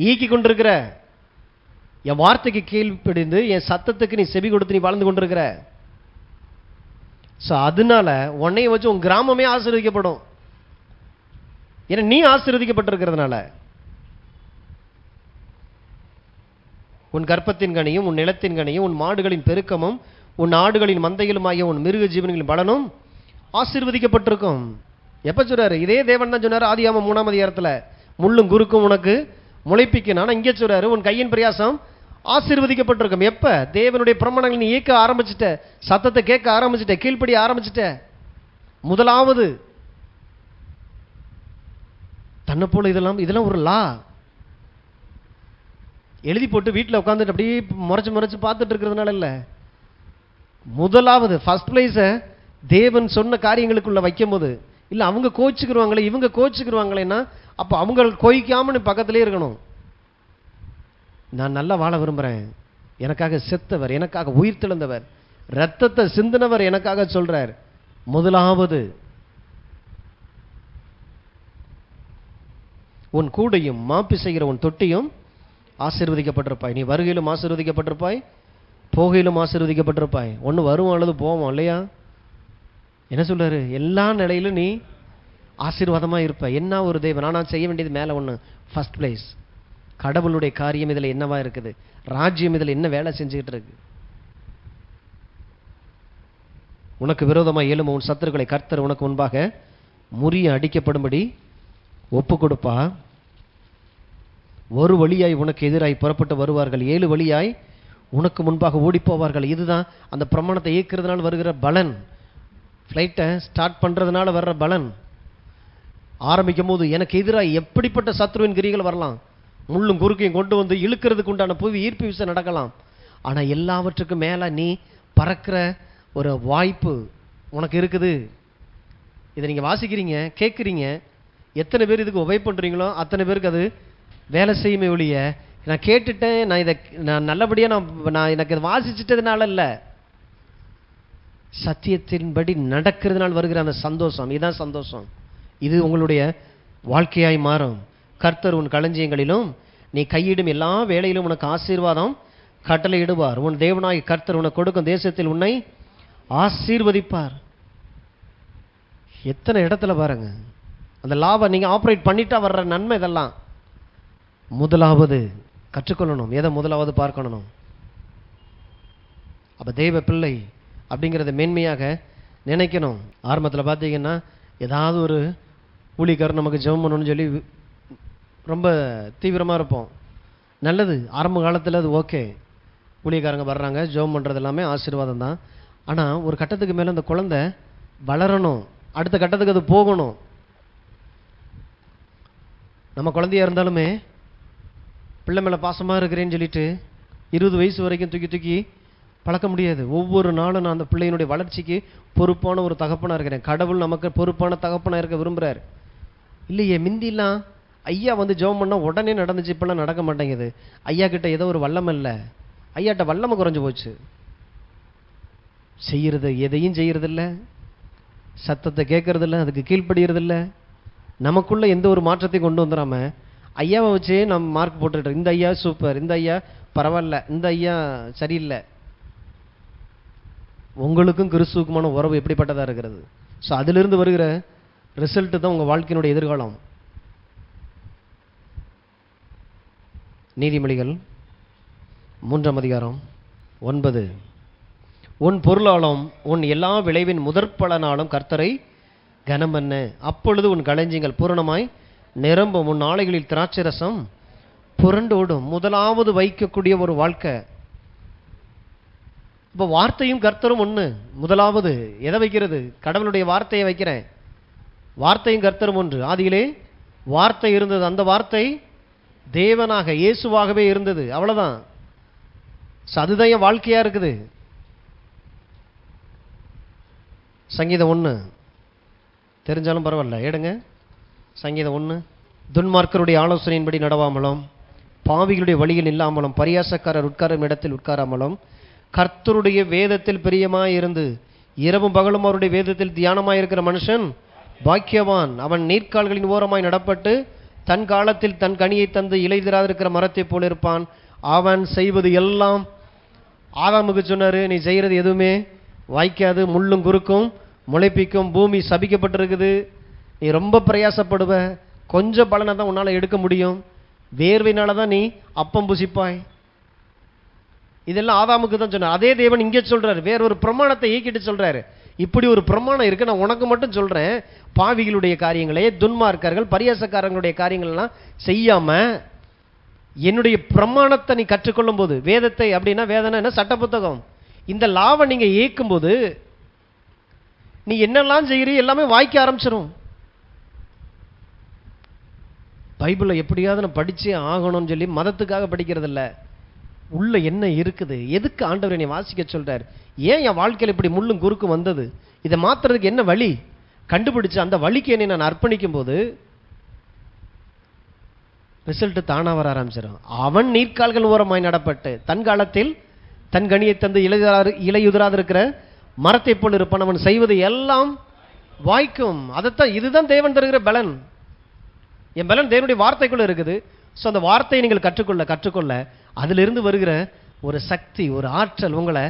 ஈக்கி கொண்டிருக்கிற, என் வார்த்தைக்கு கீழ்ப்படிந்து என் சத்தத்துக்கு நீ செவி கொடுத்து நீ வாழ்ந்து கொண்டிருக்கிற. ஸோ அதனால உன்னைய வச்சு உன் கிராமமே ஆசீர்வதிக்கப்படும். ஏன்னா நீ ஆசீர்வதிக்கப்பட்டிருக்கிறதுனால. உன் கர்ப்பத்தின் கனியும் உன் நிலத்தின் கனியும் உன் மாடுகளின் பெருக்கமும் உன் ஆடுகளின் மந்தைகளும் ஆகிய உன் மிருக ஜீவன்களின் பலனும் ஆசீர்வதிக்கப்பட்டிருக்கும். எப்ப சொல்றாரு? இதே தேவன் தான் சொன்னாரு ஆதியாகமம் 3 முள்ளும் குறுக்கும் உனக்கு முளைப்பிக்கணும். ஆனா இங்கே சொல்றாரு உன் கையின் பிரயாசம் ஆசீர்வதிக்கப்பட்டிருக்கும். எப்ப? தேவனுடைய பிரமாணங்களை நீ இயக்க ஆரம்பிச்சிட்ட, சத்தத்தை கேட்க ஆரம்பிச்சிட்ட, கீழ்ப்படி ஆரம்பிச்சிட்ட. முதலாவது தன்னை போல இதெல்லாம் ஒரு லா எழுதி போட்டு வீட்டில் உட்காந்துட்டு அப்படியே முறைச்சு பார்த்துட்டு இருக்கிறதுனால இல்ல. முதலாவது ஃபர்ஸ்ட் பிளேஸை தேவன் சொன்ன காரியங்களுக்குள்ள வைக்கும் போது, இல்ல அவங்க கோச்சுக்குருவாங்களே இவங்க கோச்சுக்குருவாங்களேன்னா அப்ப அவங்க கோய்க்காம நீ பக்கத்திலே இருக்கணும். நான் நல்லா வாழ விரும்புறேன், எனக்காக செத்தவர், எனக்காக உயிர் தெழுந்தவர், ரத்தத்தை சிந்தினவர் எனக்காக சொல்றார். முதலாவது உன் கூடையும் மாப்பி செய்கிற உன் தொட்டியும் ஆசீர்வதிக்கப்பட்டிருப்பாய். நீ வருகையிலும் ஆசீர்வதிக்கப்பட்டிருப்பாய், போகையிலும் ஆசீர்வதிக்கப்பட்டிருப்பாய். ஒன்று வருவோம் அல்லது போவோம் இல்லையா? என்ன சொல்றாரு? எல்லா நிலையிலும் நீ ஆசீர்வாதமா இருப்ப. என்ன ஒரு தேவன். ஆனால் செய்ய வேண்டியது மேல ஒன்று, ஃபர்ஸ்ட் பிளேஸ். கடவுளுடைய காரியம் இதுல என்னவா இருக்குது? ராஜ்யம் இதுல என்ன வேலை செஞ்சுக்கிட்டு இருக்கு? உனக்கு விரோதமாக எழும் உன் சத்துருக்களை கர்த்தர் உனக்கு முன்பாக முறிய அடிக்கப்படும்படி ஒப்பு கொடுப்பா. ஒரு வழியாய் உனக்கு எதிராய் புறப்பட்டு வருவார்கள், 7 வழியாய் உனக்கு முன்பாக ஓடி போவார்கள். இதுதான் அந்த பிரமாணத்தை இயக்கிறதுனால வருகிற பலன். ஃப்ளைட்டை ஸ்டார்ட் பண்றதுனால வர்ற பலன். ஆரம்பிக்கும் போது எனக்கு எதிராக எப்படிப்பட்ட சத்ருவின் கிரிகள் வரலாம், முள்ளும் குறுக்கையும் கொண்டு வந்து இழுக்கிறதுக்கு உண்டான புவி ஈர்ப்பு விசை நடக்கலாம். ஆனா எல்லாவற்றுக்கும் மேல நீ பறக்கிற ஒரு வாய்ப்பு உனக்கு இருக்குது. இதை நீங்க வாசிக்கிறீங்க, கேட்குறீங்க. எத்தனை பேர் இதுக்கு உபயோக பண்றீங்களோ அத்தனை பேருக்கு அது வேலை செய்யுமே ஒழிய, நான் கேட்டுட்டேன், நான் நல்லபடியா நான் எனக்கு அதை வாசிச்சிட்டதுனால இல்ல, சத்தியத்தின்படி நடக்கிறதுனால் வருகிற அந்த சந்தோஷம். இதுதான் சந்தோஷம். இது உங்களுடைய வாழ்க்கையாய் மாறும். கர்த்தர் உன் களஞ்சியங்களிலும் நீ கையிடும் எல்லா வேளையிலும் உனக்கு ஆசீர்வாதம் கட்டளையிடுவார். உன் தேவனாய் கர்த்தர் உனக்கு கொடுக்கும் தேசத்தில் உன்னை ஆசீர்வதிப்பார். எத்தனை இடத்துல பாருங்க அந்த லாபம் நீங்க ஆப்ரேட் பண்ணிட்டா வர்ற நன்மை. இதெல்லாம் முதலாவது கற்றுக்கொள்ளணும். எதை முதலாவது பார்க்கணும்? அப்ப தெய்வ பிள்ளை அப்படிங்கிறத மேன்மையாக நினைக்கணும். ஆரம்பத்தில் பார்த்தீங்கன்னா ஏதாவது ஒரு ஊழியக்காரர் நமக்கு ஜெபம் பண்ணணும்னு சொல்லி ரொம்ப தீவிரமாக இருப்போம். நல்லது, ஆரம்ப காலத்தில் அது ஓகே, ஊழியக்காரங்க வர்றாங்க, ஜெபம் பண்ணுறது எல்லாமே ஆசீர்வாதம் தான். ஆனால் ஒரு கட்டத்துக்கு மேலே அந்த குழந்தை வளரணும், அடுத்த கட்டத்துக்கு அது போகணும். நம்ம குழந்தையா இருந்தாலுமே பிள்ளை மேலே பாசமாக இருக்கிறேன்னு சொல்லிட்டு 20 வயசு வரைக்கும் தூக்கி பழக்க முடியாது. ஒவ்வொரு நாளும் நான் அந்த பிள்ளையினுடைய வளர்ச்சிக்கு பொறுப்பான ஒரு தகப்பனாக இருக்கிறேன். கடவுள் நமக்கு பொறுப்பான தகப்பனாக இருக்க விரும்புகிறார் இல்லையே. மிந்திலாம் ஐயா வந்து ஜெபம் பண்ணால் உடனே நடந்துச்சு, இப்பெல்லாம் நடக்க மாட்டேங்குது. ஐயா கிட்ட ஏதோ ஒரு வல்லம் இல்லை, ஐயாட்ட வல்லமை குறைஞ்சு போச்சு. செய்யறது எதையும் செய்யறதில்ல, சத்தத்தை கேட்கறதில்ல, அதுக்கு கீழ்ப்படுகிறதில்ல. நமக்குள்ள எந்த ஒரு மாற்றத்தை கொண்டு வந்துடாம ஐயாவை வச்சே நம்ம மார்க் போட்டுட்டு, இந்த ஐயா சூப்பர், இந்த ஐயா பரவாயில்ல, இந்த ஐயா சரியில்லை. உங்களுக்கும் கிறிஸ்துவுக்குமான உறவு எப்படிப்பட்டதாக இருக்கிறது? ஸோ அதிலிருந்து வருகிற ரிசல்ட்டு தான் உங்கள் வாழ்க்கையினுடைய எதிர்காலம். நீதிமொழிகள் 3:9, உன் பொருளாலும் உன் எல்லா விளைவின் முதற்பலனாலும் கர்த்தரை கனம் பண்ணு, அப்பொழுது உன் களஞ்சியங்கள் பூரணமாய் நிரம்பும், உன் ஆலைகளில் திராட்சை ரசம் புரண்டோடும். முதலாவது வைக்கக்கூடிய ஒரு வாழ்க்கை. இப்போ வார்த்தையும் கர்த்தரும் ஒன்று. முதலாவது எதை வைக்கிறது? கடவுளுடைய வார்த்தையை வைக்கிறேன். வார்த்தையும் கர்த்தரும் ஒன்று. ஆதியிலே வார்த்தை இருந்தது, அந்த வார்த்தை தேவனாக இயேசுவாகவே இருந்தது. அவ்வளோதான். அதுதான் என் வாழ்க்கையா இருக்குது. சங்கீதம் 1 தெரிஞ்சாலும் பரவாயில்ல, எடுங்க. சங்கீதம் 1. துன்மார்க்கருடைய ஆலோசனையின்படி நடவாமலும், பாவிகளுடைய வழியில் இல்லாமலும், பரியாசக்காரர் உட்காரும் இடத்தில் உட்காராமலும், கர்த்தருடைய வேதத்தில் பிரியமாயிருந்து இரவும் பகலும் அவருடைய வேதத்தில் தியானமாயிருக்கிற மனுஷன் பாக்கியவான். அவன் நீர்க்கால்களின் ஓரமாய் நடப்பட்டு தன் காலத்தில் தன் கனியை தந்து இலைதிராதிருக்கிற மரத்தை போல இருப்பான். அவன் செய்வது எல்லாம், ஆதாமுக்கு சொன்னாரு, நீ செய்கிறது எதுவுமே வாய்க்காது, முள்ளும் குறுக்கும் முளைப்பிக்கும், பூமி சபிக்கப்பட்டிருக்குது, நீ ரொம்ப பிரயாசப்படுவ, கொஞ்சம் பலனை தான் உன்னால் எடுக்க முடியும், வேர்வையினால தான் நீ அப்பம் புசிப்பாய். இதெல்லாம் ஆதாமுக்கு தான் சொன்னார். அதே தேவன் இங்கே சொல்றாரு, வேற ஒரு பிரமாணத்தை இயக்கிட்டு சொல்றாரு, இப்படி ஒரு பிரமாணம் இருக்கு, நான் உனக்கு மட்டும் சொல்றேன், பாவிகளுடைய காரியங்களே, துன்மார்க்கர்கள் பரியாசக்காரங்களுடைய காரியங்கள்லாம் செய்யாம என்னுடைய பிரமாணத்தை நீ கற்றுக்கொள்ளும் போது, வேதத்தை அப்படின்னா வேதனை என்ன? சட்ட புத்தகம். இந்த லாவை நீங்க இயக்கும் போது நீ என்னெல்லாம் செய்கிறீ எல்லாமே வாய்க்க ஆரம்பிச்சிடும். பைபிளை எப்படியாவது நான் படிச்சே ஆகணும்னு சொல்லி மதத்துக்காக படிக்கிறது இல்லை. உள்ள என்ன இருக்குது, எதுக்கு ஆண்டவர் என்னை வாசிக்க சொல்றார், ஏன் என் வாழ்க்கையில் இப்படி முள்ளும் குறுக்கும் வந்தது, இதை மாத்துறதுக்கு என்ன வழி கண்டுபிடிச்சு அந்த வழிக்கு என்னை நான் அர்ப்பணிக்கும் போது ரிசல்ட் தானா வர ஆரம்பிச்சிடும். அவன் நீர்க்கால்கள் ஓரமாய் நடப்பட்டு தன் காலத்தில் தன் கனியை தந்து இலையுதிராது இருக்கிற மரத்தை போல் இருப்பான். அவன் செய்வது எல்லாம் வாய்க்கும். அதைத்தான், இதுதான் தேவன் தருகிற பலன். என் பலன் தேவனுடைய வார்த்தைக்குள்ள இருக்குது. ஸோ அந்த வார்த்தையை நீங்கள் கற்றுக்கொள்ள கற்றுக்கொள்ள அதிலிருந்து வருகிற ஒரு சக்தி, ஒரு ஆற்றல் உங்களை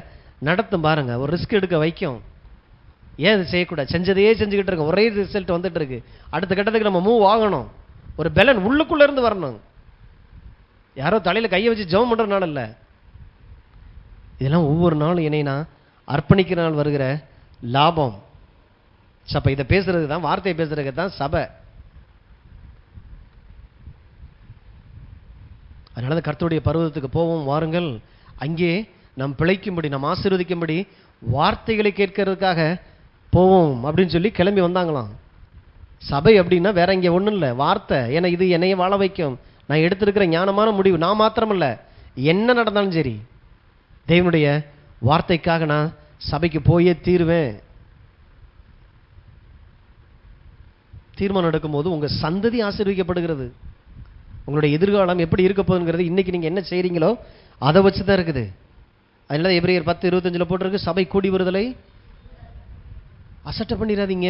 நடத்தும். பாருங்க, ஒரு ரிஸ்க் எடுக்க வைக்கும். ஏன் இது செய்யக்கூடாது, செஞ்சதையே செஞ்சுக்கிட்டு இருக்க, ஒரே ரிசல்ட் வந்துட்டு இருக்கு, அடுத்த கட்டத்துக்கு நம்ம மூவ் ஆகணும். ஒரு பலன் உள்ளுக்குள்ள இருந்து வரணும். யாரோ தலையில கையை வச்சு ஜெபம் பண்றதுனால இல்லை. இதெல்லாம் ஒவ்வொரு நாளும் என்னை நான் அர்ப்பணிக்கிற நாள் வருகிற லாபம். அப்ப இதை பேசுறது தான், வார்த்தையை பேசுறதுக்கு தான் சபை. அதனால கர்த்தருடைய பர்வதத்துக்கு போவோம் வாருங்கள், அங்கே நாம் பிழைக்கும்படி, நாம் ஆசீர்வதிக்கும்படி வார்த்தைகளை கேட்கறதுக்காக போவோம் அப்படின்னு சொல்லி கிளம்பி வந்தாங்களாம். சபை அப்படின்னா வேற இங்கே ஒன்றும் இல்லை, வார்த்தை. ஏன்னா இது என்னைய வாழ வைக்கும். நான் எடுத்திருக்கிற ஞானமான முடிவு, நான் மாத்திரமல்ல, என்ன நடந்தாலும் சரி தேவனுடைய வார்த்தைக்காக நான் சபைக்கு போயே தீருவேன். தீர்மானம் எடுக்கும்போது உங்க சந்ததி ஆசீர்வதிக்கப்படுகிறது. உங்களுடைய எதிர்காலம் எப்படி இருக்க போகுதுங்கிறது இன்னைக்கு நீங்க என்ன செய்றீங்களோ அதை வச்சு தான் இருக்குது. அதனால எபிரேயர் 10:25 போட்டிருக்கு, சபை கூடி வருதலை அசட்டை பண்ணிடாதீங்க.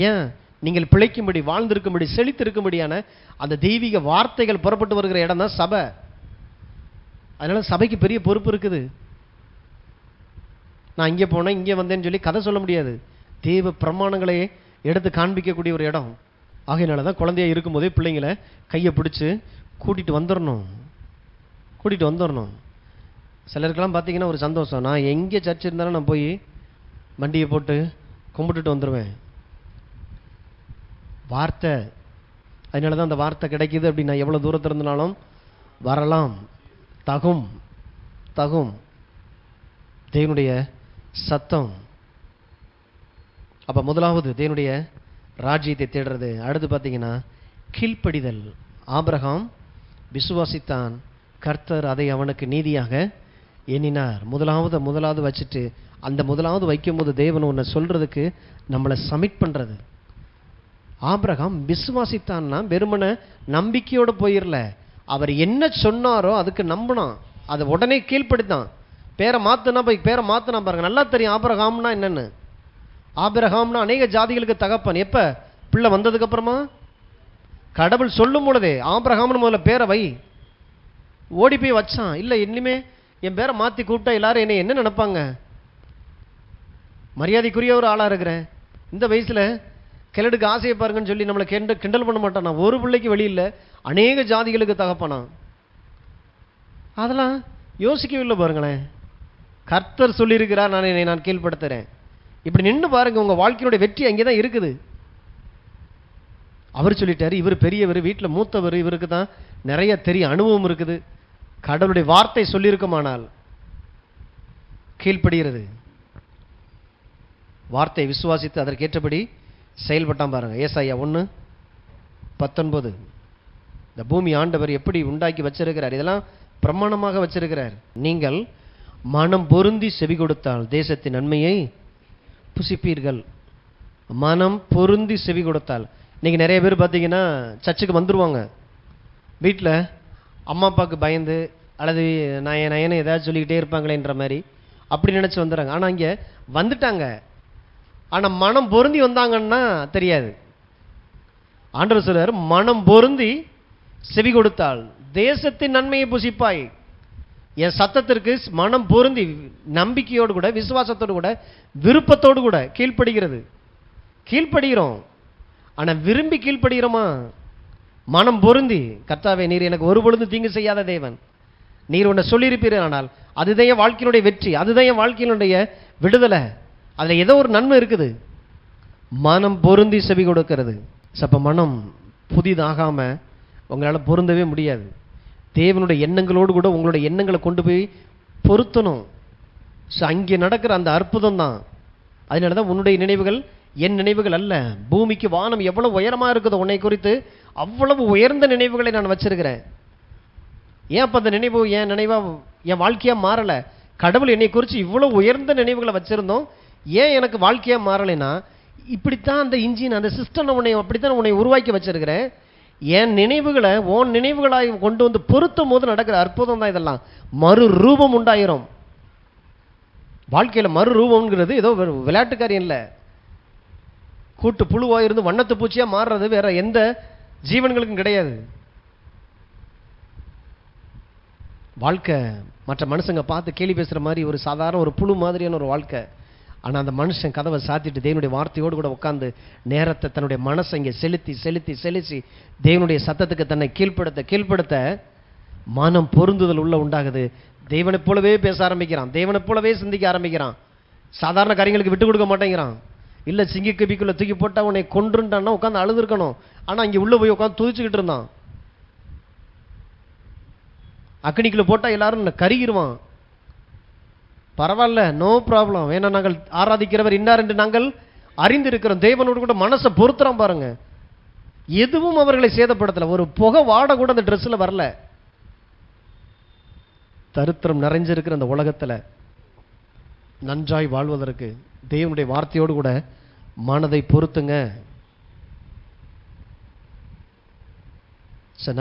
ஏன்? நீங்கள் பிழைக்கும்படி, வாழ்ந்திருக்கும்படி, செழித்திருக்கும்படியான அந்த தெய்வீக வார்த்தைகள் புறப்பட்டு வருகிற இடம் தான் சபை. அதனால சபைக்கு பெரிய பொறுப்பு இருக்குது. நான் இங்கே போனேன் இங்கே வந்தேன்னு சொல்லி கதை சொல்ல முடியாது. தேவ பிரமாணங்களை எடுத்து காண்பிக்கக்கூடிய ஒரு இடம். ஆகையினால தான் குழந்தையா இருக்கும்போதே பிள்ளைங்களை கையை பிடிச்சி கூட்டிகிட்டு வந்துடணும். சிலருக்கெல்லாம் பார்த்தீங்கன்னா ஒரு சந்தோஷம், நான் எங்கே சர்ச் இருந்தாலும் நான் போய் வண்டியை போட்டு கும்பிட்டுட்டு வந்துடுவேன். வார்த்தை, அதனால தான் அந்த வார்த்தை கிடைக்கிது அப்படின்னு நான் எவ்வளோ தூரத்தில் இருந்தாலும் வரலாம். தகும் தேவனுடைய சத்தம். அப்போ முதலாவது தேவனுடைய ராஜ்யத்தை தேடுறது. அடுத்து பார்த்தீங்கன்னா கீழ்ப்படிதல். ஆபிரகாம் விசுவாசித்தான், கர்த்தர் அதை அவனுக்கு நீதியாக எண்ணினார். முதலாவது வச்சுட்டு அந்த முதலாவது வைக்கும்போது தேவன் ஒன்று சொல்றதுக்கு நம்மளை சப்மிட் பண்றது. ஆபிரகாம் விசுவாசித்தான்னா வெறுமன நம்பிக்கையோடு போயிடல, அவர் என்ன சொன்னாரோ அதுக்கு நம்பினான், அதை உடனே கீழ்ப்படுத்தான். பேரை மாத்தினா பாருங்க, நல்லா தெரியும் ஆபிரகாம்னா என்னன்னு. ஆபிரகாம்னா அநேக ஜாதிகளுக்கு தகப்பன். எப்ப? பிள்ளை வந்ததுக்கு அப்புறமா, கடவுள் சொல்லும் பொழுதே ஆபிரகாம்னு முதல்ல பேரை வை. ஓடி போய் வச்சான். இல்லை, இனிமே என் பேரை மாற்றி கூப்பிட்டா எல்லாரும் என்னை என்ன நினைப்பாங்க, மரியாதைக்குரிய ஒரு ஆளாக இருக்கிறேன், இந்த வயசில் கிழடுக்கு ஆசையை பாருங்கன்னு சொல்லி நம்மளை கிண்டல் பண்ண மாட்டான். நான் ஒரு பிள்ளைக்கு வெளியில் அநேக ஜாதிகளுக்கு தகப்பனா. அதெல்லாம் யோசிக்கவில்லை பாருங்களேன். கர்த்தர் சொல்லியிருக்கிறார், நான் கீழ்ப்படுத்துறேன். இப்படி நின்று பாருங்க, உங்கள் வாழ்க்கையினுடைய வெற்றி அங்கே தான் இருக்குது. அவர் சொல்லிட்டாரு, இவர் பெரியவர், வீட்டில் மூத்தவர், இவருக்கு தான் நிறைய தெரிய அனுபவம் இருக்குது. கடவுளுடைய வார்த்தை சொல்லியிருக்குமானால் கீழ்ப்படுகிறது. வார்த்தை விசுவாசித்து அதற்கேற்றபடி செயல்பட்டான் பாருங்க. ஏசாயா 1:19. இந்த பூமி ஆண்டவர் எப்படி உண்டாக்கி வச்சிருக்கிறார், இதெல்லாம் பிரமாணமாக வச்சிருக்கிறார். நீங்கள் மனம் பொருந்தி செவி கொடுத்தால் தேசத்தின் நன்மையை புசிப்பீர்கள். மனம் பொருந்தி செவி கொடுத்தால். இன்னைக்கு நிறைய பேர் பார்த்தீங்கன்னா சர்ச்சுக்கு வந்துருவாங்க, வீட்டில் அம்மா அப்பாவுக்கு பயந்து அல்லது நயனை ஏதாவது சொல்லிக்கிட்டே இருப்பாங்களேன்ற மாதிரி அப்படி நினச்சி வந்துடுறாங்க. ஆனால் இங்கே வந்துட்டாங்க, ஆனால் மனம் பொருந்தி வந்தாங்கன்னா தெரியாது. ஆண்டவர் சொல்றார், மனம் பொருந்தி செவி கொடுத்தால் தேசத்தின் நன்மையை புசிப்பாய். என் சத்தத்திற்கு மனம் பொருந்தி நம்பிக்கையோடு கூட, விசுவாசத்தோடு கூட, விருப்பத்தோடு கூட கீழ்ப்படுகிறது. கீழ்ப்படுகிறோம், ஆனால் விரும்பி கீழ்ப்படுகிறோமா? மனம் பொருந்தி, கர்த்தாவே நீர் எனக்கு ஒரு பொழுது தீங்கு செய்யாத தேவன், நீர் உன்னை சொல்லியிருப்பீர்கள், ஆனால் அதுதான் என் வாழ்க்கையினுடைய வெற்றி, அதுதான் என் வாழ்க்கையினுடைய விடுதலை, அதில் ஏதோ ஒரு நன்மை இருக்குது. மனம் பொருந்தி செவி கொடுக்கிறது. அப்போ மனம் புதிதாகாம உங்களால் பொருந்தவே முடியாது. தேவனுடைய எண்ணங்களோடு கூட உங்களுடைய எண்ணங்களை கொண்டு போய் பொருத்தணும். ஸோ அங்கே நடக்கிற அந்த அற்புதம் தான். அதனால தான் உன்னுடைய நினைவுகள் என் நினைவுகள் அல்ல. பூமிக்கு வானம் எவ்வளவு உயரமாக இருக்குதோ உன்னை குறித்து அவ்வளவு உயர்ந்த நினைவுகளை நான் வச்சிருக்கிறேன். ஏன் அப்போ அந்த நினைவு என் நினைவாக என் வாழ்க்கையாக மாறலை? கடவுள் என்னை குறித்து இவ்வளோ உயர்ந்த நினைவுகளை வச்சுருந்தோம், ஏன் எனக்கு வாழ்க்கையாக மாறலைன்னா, இப்படித்தான் அந்த இன்ஜின், அந்த சிஸ்டம் அப்படித்தான் உன்னை உருவாக்கி வச்சிருக்கிறேன். என் நினைவுகளை உன் நினைவுகளாக கொண்டு வந்து பொருத்தும் போது நடக்கிற அற்புதம் தான் இதெல்லாம். மறு ரூபம் உண்டாயிரும். வாழ்க்கையில் மறு ரூபம்ங்கிறது ஏதோ விளையாட்டுக்காரியம் இல்லை. கூட்டு புழுவாக இருந்து வண்ணத்து பூச்சியாக மாறுறது வேற எந்த ஜீவன்களுக்கும் கிடையாது. வாழ்க்கை மற்ற மனுஷங்க பார்த்து கேலி பேசுகிற மாதிரி ஒரு சாதாரண ஒரு புழு மாதிரியான ஒரு வாழ்க்கை. ஆனால் அந்த மனுஷன் கதவை சாத்திட்டு தேவனுடைய வார்த்தையோடு கூட உட்காந்து நேரத்தை தன்னுடைய மனசை இங்கே செலுத்தி தேவனுடைய சத்தத்துக்கு தன்னை கீழ்ப்படுத்த மனம் பொருந்துதல் உள்ள உண்டாகுது. தேவனை போலவே பேச ஆரம்பிக்கிறான், தேவனை போலவே சிந்திக்க ஆரம்பிக்கிறான். சாதாரண காரியங்களுக்கு விட்டு கொடுக்க மாட்டேங்கிறான். இல்லை, சிங்கி கபிக்குள்ளே தூக்கி போட்டால் உன்னை கொன்றுட்டான்னா உட்காந்து அழுதுருக்கணும். ஆனால் இங்கே உள்ளே போய் உட்காந்து துதிச்சுக்கிட்டு இருந்தான். அக்னிக்குள்ள போட்டால் எல்லாரும் கருகிடுவான். பரவாயில்ல, நோ ப்ராப்ளம், ஏன்னா நாங்கள் ஆராதிக்கிறவர் இன்னார் என்று நாங்கள் அறிந்திருக்கிறோம். தேவனோடு கூட மனசை பொறுத்துறான் பாருங்க. எதுவும் அவர்களை சேதப்படுத்தல. ஒரு புகை வாட கூட அந்த ட்ரெஸ்ஸில் வரல. தரித்திரம் நிறைஞ்சிருக்கிற அந்த உலகத்தில் நன்றாய் வாழ்வதற்கு தேவனுடைய வார்த்தையோடு கூட மனதை பொறுத்துங்க.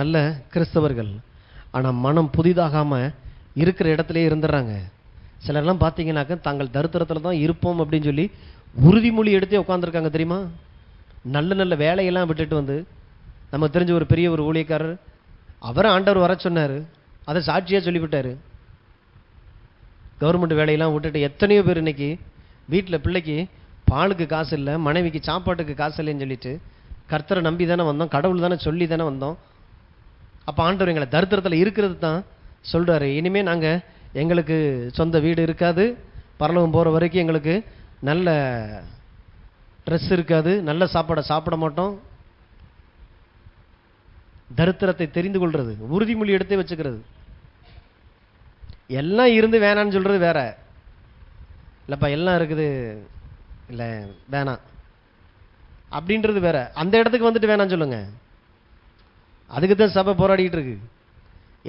நல்ல கிறிஸ்தவர்கள் ஆனால் மனம் புதிதாகாம இருக்கிற இடத்துல இருந்துடுறாங்க. சிலர்லாம் பார்த்தீங்கன்னாக்க தாங்கள் தரித்திரத்தில் தான் இருப்போம் அப்படின்னு சொல்லி உறுதிமொழி எடுத்தே உட்காந்துருக்காங்க தெரியுமா. நல்ல நல்ல வேலையெல்லாம் விட்டுட்டு வந்து, நமக்கு தெரிஞ்ச ஒரு பெரிய ஒரு ஊழியக்காரர், அவரை ஆண்டவர் வர சொன்னார், அதை சாட்சியாக சொல்லிவிட்டார். கவர்மெண்ட் வேலையெல்லாம் விட்டுட்டு எத்தனையோ பேர் இன்னைக்கு வீட்டில் பிள்ளைக்கு பாலுக்கு காசு இல்லை, மனைவிக்கு சாப்பாட்டுக்கு காசு இல்லைன்னு சொல்லிட்டு கர்த்தரை நம்பி தானே வந்தோம், கடவுள் தானே சொல்லி தானே வந்தோம். அப்போ ஆண்டவர் எங்களை தரித்திரத்தில் இருக்கிறது தான் சொல்கிறாரு. இனிமேல் நாங்கள் எங்களுக்கு சொந்த வீடு இருக்காது, பரலோகம் போகிற வரைக்கும் எங்களுக்கு நல்ல ட்ரெஸ் இருக்காது, நல்ல சாப்பாடை சாப்பிட மாட்டோம். தரித்திரத்தை தெரிந்து கொள்வது, உறுதிமொழி எடுத்தே வச்சுக்கிறது. எல்லாம் இருந்து வேணான்னு சொல்கிறது வேற. இல்லைப்பா எல்லாம் இருக்குது, இல்லை வேணாம் அப்படின்றது வேற. அந்த இடத்துக்கு வந்துட்டு வேணான்னு சொல்லுங்க, அதுக்கு தான் சபை போராடிக்கிட்டு இருக்கு.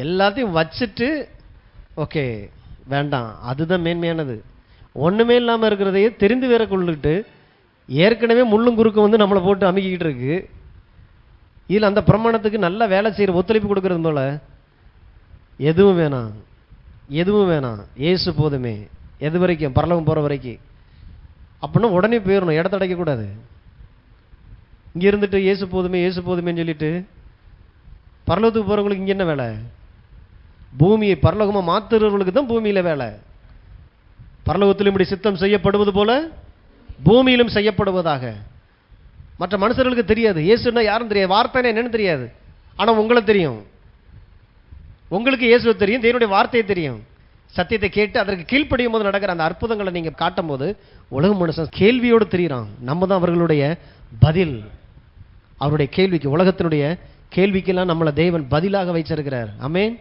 எல்லாத்தையும் வச்சுட்டு ஓகே வேண்டாம், அதுதான் மேன்மையானது. ஒன்றுமே இல்லாமல் இருக்கிறதையே தெரிந்து வேற கொள்ளுக்கிட்டு ஏற்கனவே முள்ளும் குறுக்க வந்து நம்மளை போட்டு அமைக்கிக்கிட்டு இருக்கு. இதில் அந்த பிரமாணத்துக்கு நல்லா வேலை செய்கிற ஒத்துழைப்பு கொடுக்கறது போல எதுவும் வேணாம், எதுவும் வேணாம், ஏசு போதுமே, எது வரைக்கும், பரலோகம் போகிற வரைக்கும். அப்படின்னா உடனே போயிடணும், இடத்த அடைக்கக்கூடாது. இங்கே இருந்துட்டு ஏசு போதுமே ஏசு போதுமேன்னு சொல்லிட்டு பரலோகத்துக்கு போறவங்களுக்கு இங்க என்ன வேலை? பூமியை பரலோகமா மாத்துறவர்களுக்கு தான் பூமியில வேலை. பரலோகத்திலும் இப்படி சித்தம் செய்யப்படுவது போல பூமியிலும் செய்யப்படுவதாக. மற்ற மனுஷர்களுக்கு தெரியாது, இயேசுன்னா யாரும் தெரியாது, வார்த்தை என்னன்னு தெரியாது. ஆனா உங்களுக்கு தெரியும். உங்களுக்கு இயேசுவை தெரியும், தேவனுடைய வார்த்தையை தெரியும். சத்தியத்தை கேட்டு அதற்கு கீழ்ப்படியும் போது நடக்கிற அந்த அற்புதங்களை நீங்க காட்டும் போது உலக மனுஷன் கேள்வியோடு தெரியுறான். நம்ம தான் அவர்களுடைய பதில். அவருடைய கேள்விக்கு, உலகத்தினுடைய கேள்விக்கெல்லாம் நம்மளை தேவன் பதிலாக வைச்சிருக்கிறார். ஆமென்.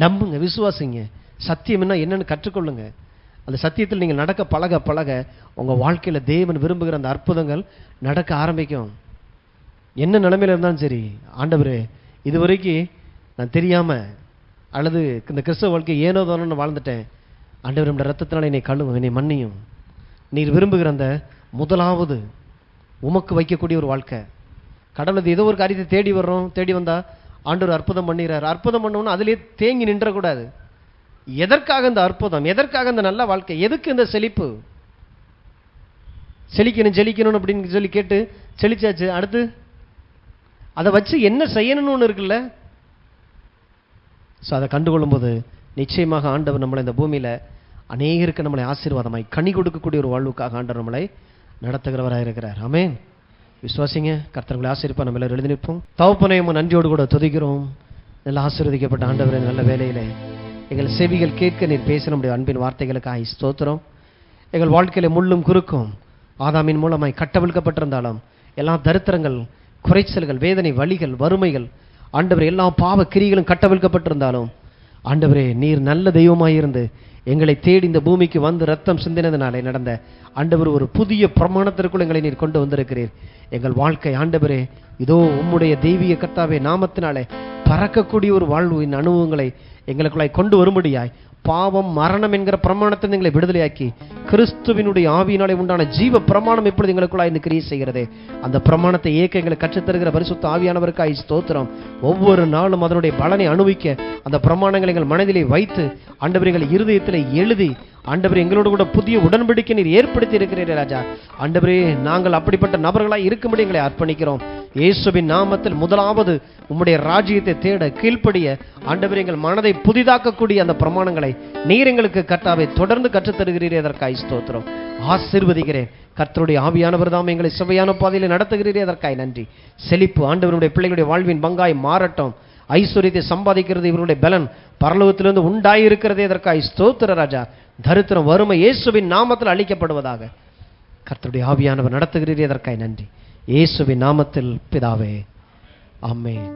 நம்புங்க, விசுவாசிங்க. சத்தியம் என்னன்னு கற்றுக்கொள்ளுங்க. அந்த சத்தியத்தில் நீங்கள் நடக்க பழக பழக உங்கள் வாழ்க்கையில் தேவன் விரும்புகிற அந்த அற்புதங்கள் நடக்க ஆரம்பிக்கும். என்ன நிலைமையில் இருந்தாலும் சரி, ஆண்டவரே இதுவரைக்கும் நான் தெரியாமல் அல்லது இந்த கிறிஸ்தவ வாழ்க்கை ஏனோ தானோன்னு வாழ்ந்துட்டேன், ஆண்டவர் நம்முடைய ரத்தத்தினால என்னை கழுவும், என்னை மன்னியும். நீர் விரும்புகிற அந்த முதலாவது உமக்கு வைக்கக்கூடிய ஒரு வாழ்க்கை. கடவுளது ஏதோ ஒரு காரியத்தை தேடி வர்றோம், தேடி வந்தால் ஆண்டவர் அற்புதம் பண்ணிடுறார். அற்புதம் பண்ணோன்னா அதிலே தேங்கி நின்றக்கூடாது. எதற்காக இந்த அற்புதம்? எதற்காக இந்த நல்ல வாழ்க்கை? எதுக்கு இந்த செழிப்பு? செழிக்கணும் செழிக்கணும் அப்படின்னு சொல்லி கேட்டு செழிச்சாச்சு. அடுத்து அதை வச்சு என்ன செய்யணும்னு ஒன்று இருக்குல்ல. ஸோ அதை கண்டுகொள்ளும் போது நிச்சயமாக ஆண்டவர் நம்மளை இந்த பூமியில் அநேகருக்கு நம்மளை ஆசீர்வாதமாய் கனி கொடுக்கக்கூடிய ஒரு வாழ்வுக்காக ஆண்டவர் நம்மளை நடத்துகிறவராக இருக்கிறார். ஆமென். விசுவாசிங்க. கர்த்தர்களை ஆசீர்வாதம் நம்ம எல்லாரும் எழுதி நிற்போம். தகப்பனையும் நன்றியோடு கூட துதிக்கிறோம். நல்ல ஆசீர்வதிக்கப்பட்ட ஆண்டவரே, நல்ல வேலையிலே எங்கள் செவிகள் கேட்க நீர் பேச நம்முடைய அன்பின் வார்த்தைகளுக்காக ஸ்தோத்திரம். எங்கள் வாழ்க்கையில முள்ளும் குறுக்கும் ஆதாமின் மூலமாய் கட்டவிழ்க்கப்பட்டிருந்தாலும் எல்லா தரித்திரங்கள், குறைச்சல்கள், வேதனை, வலிகள், வறுமைகள், ஆண்டவரே எல்லா பாவ கிரிகளும் கட்டவிழ்க்கப்பட்டிருந்தாலும் ஆண்டவரே நீர் நல்ல தெய்வமாயிருந்து எங்களை தேடி இந்த பூமிக்கு வந்து ரத்தம் சிந்தினதினாலே நடந்த ஆண்டவர் ஒரு புதிய பிரமாணத்திற்குள் எங்களை நீர் கொண்டு வந்திருக்கிறீர். எங்கள் வாழ்க்கை ஆண்டவரே இதோ உம்முடைய தெய்வீக கர்த்தாவே நாமத்தினாலே பறக்கக்கூடிய ஒரு வாழ்வின் அனுபவங்களை எங்களுக்குள்ளாய் கொண்டு வரும்படியாய் பாவம் மரணம் என்கிற பிரமாணத்தை எங்களை விடுதலையாக்கி கிறிஸ்துவினுடைய ஆவியினாலே உண்டான ஜீவ பிரமாணம் எப்பொழுது எங்களுக்குள்ளாய் இந்த கிரியை செய்கிறதே அந்த பிரமாணத்தை ஏக்க எங்களை கற்றுத்தருகிற பரிசுத்த ஆவியானவருக்காய் ஸ்தோத்திரம். ஒவ்வொரு நாளும் அதனுடைய பலனை அனுபவிக்க அந்த பிரமாணங்களை எங்கள் மனதிலே வைத்து ஆண்டவர் எங்களை இருதயத்தில் எழுதி ஆண்டவர் எங்களோடு கூட புதிய உடன்படிக்கை நீர் ஏற்படுத்தி இருக்கிறீர்கள் ராஜா. ஆண்டவரே நாங்கள் அப்படிப்பட்ட நபர்களாய் இருக்கும்படி எங்களை அர்ப்பணிக்கிறோம். இயேசுவின் நாமத்தில் முதலாவது உம்முடைய ராஜ்யத்தை தேட கீழ்ப்படிய ஆண்டவர் எங்கள் மனதை புதிதாக்கக்கூடிய அந்த பிரமாணங்களை நீர் எங்களுக்கு கர்த்தாவை தொடர்ந்து கற்றுத்தருகிறீரே, அதற்காய் ஸ்தோத்திரம். ஆசீர்வதிக்கிறேன். கர்த்தருடைய ஆவியானவர் தாம் எங்களை செவ்வையான பாதையில் நடத்துகிறீரே, அதற்காய் நன்றி. செழிப்பு ஆண்டவருடைய பிள்ளைகளுடைய வாழ்வின் பங்காய் மாறட்டும். ஐஸ்வர்யத்தை சம்பாதிக்கிறது இவருடைய பலன் பரலோகத்திலிருந்து உண்டாயிருக்கிறதே, அதற்காய் ஸ்தோத்திர ராஜா. தரித்திரம் வறுமை இயேசுவின் நாமத்தில் அழிக்கப்படுவதாக கர்த்தருடைய ஆவியானவர் நடத்துகிறீரே, அதற்காய் நன்றி. இயேசுவின் நாமத்தில் பிதாவே, ஆமென்.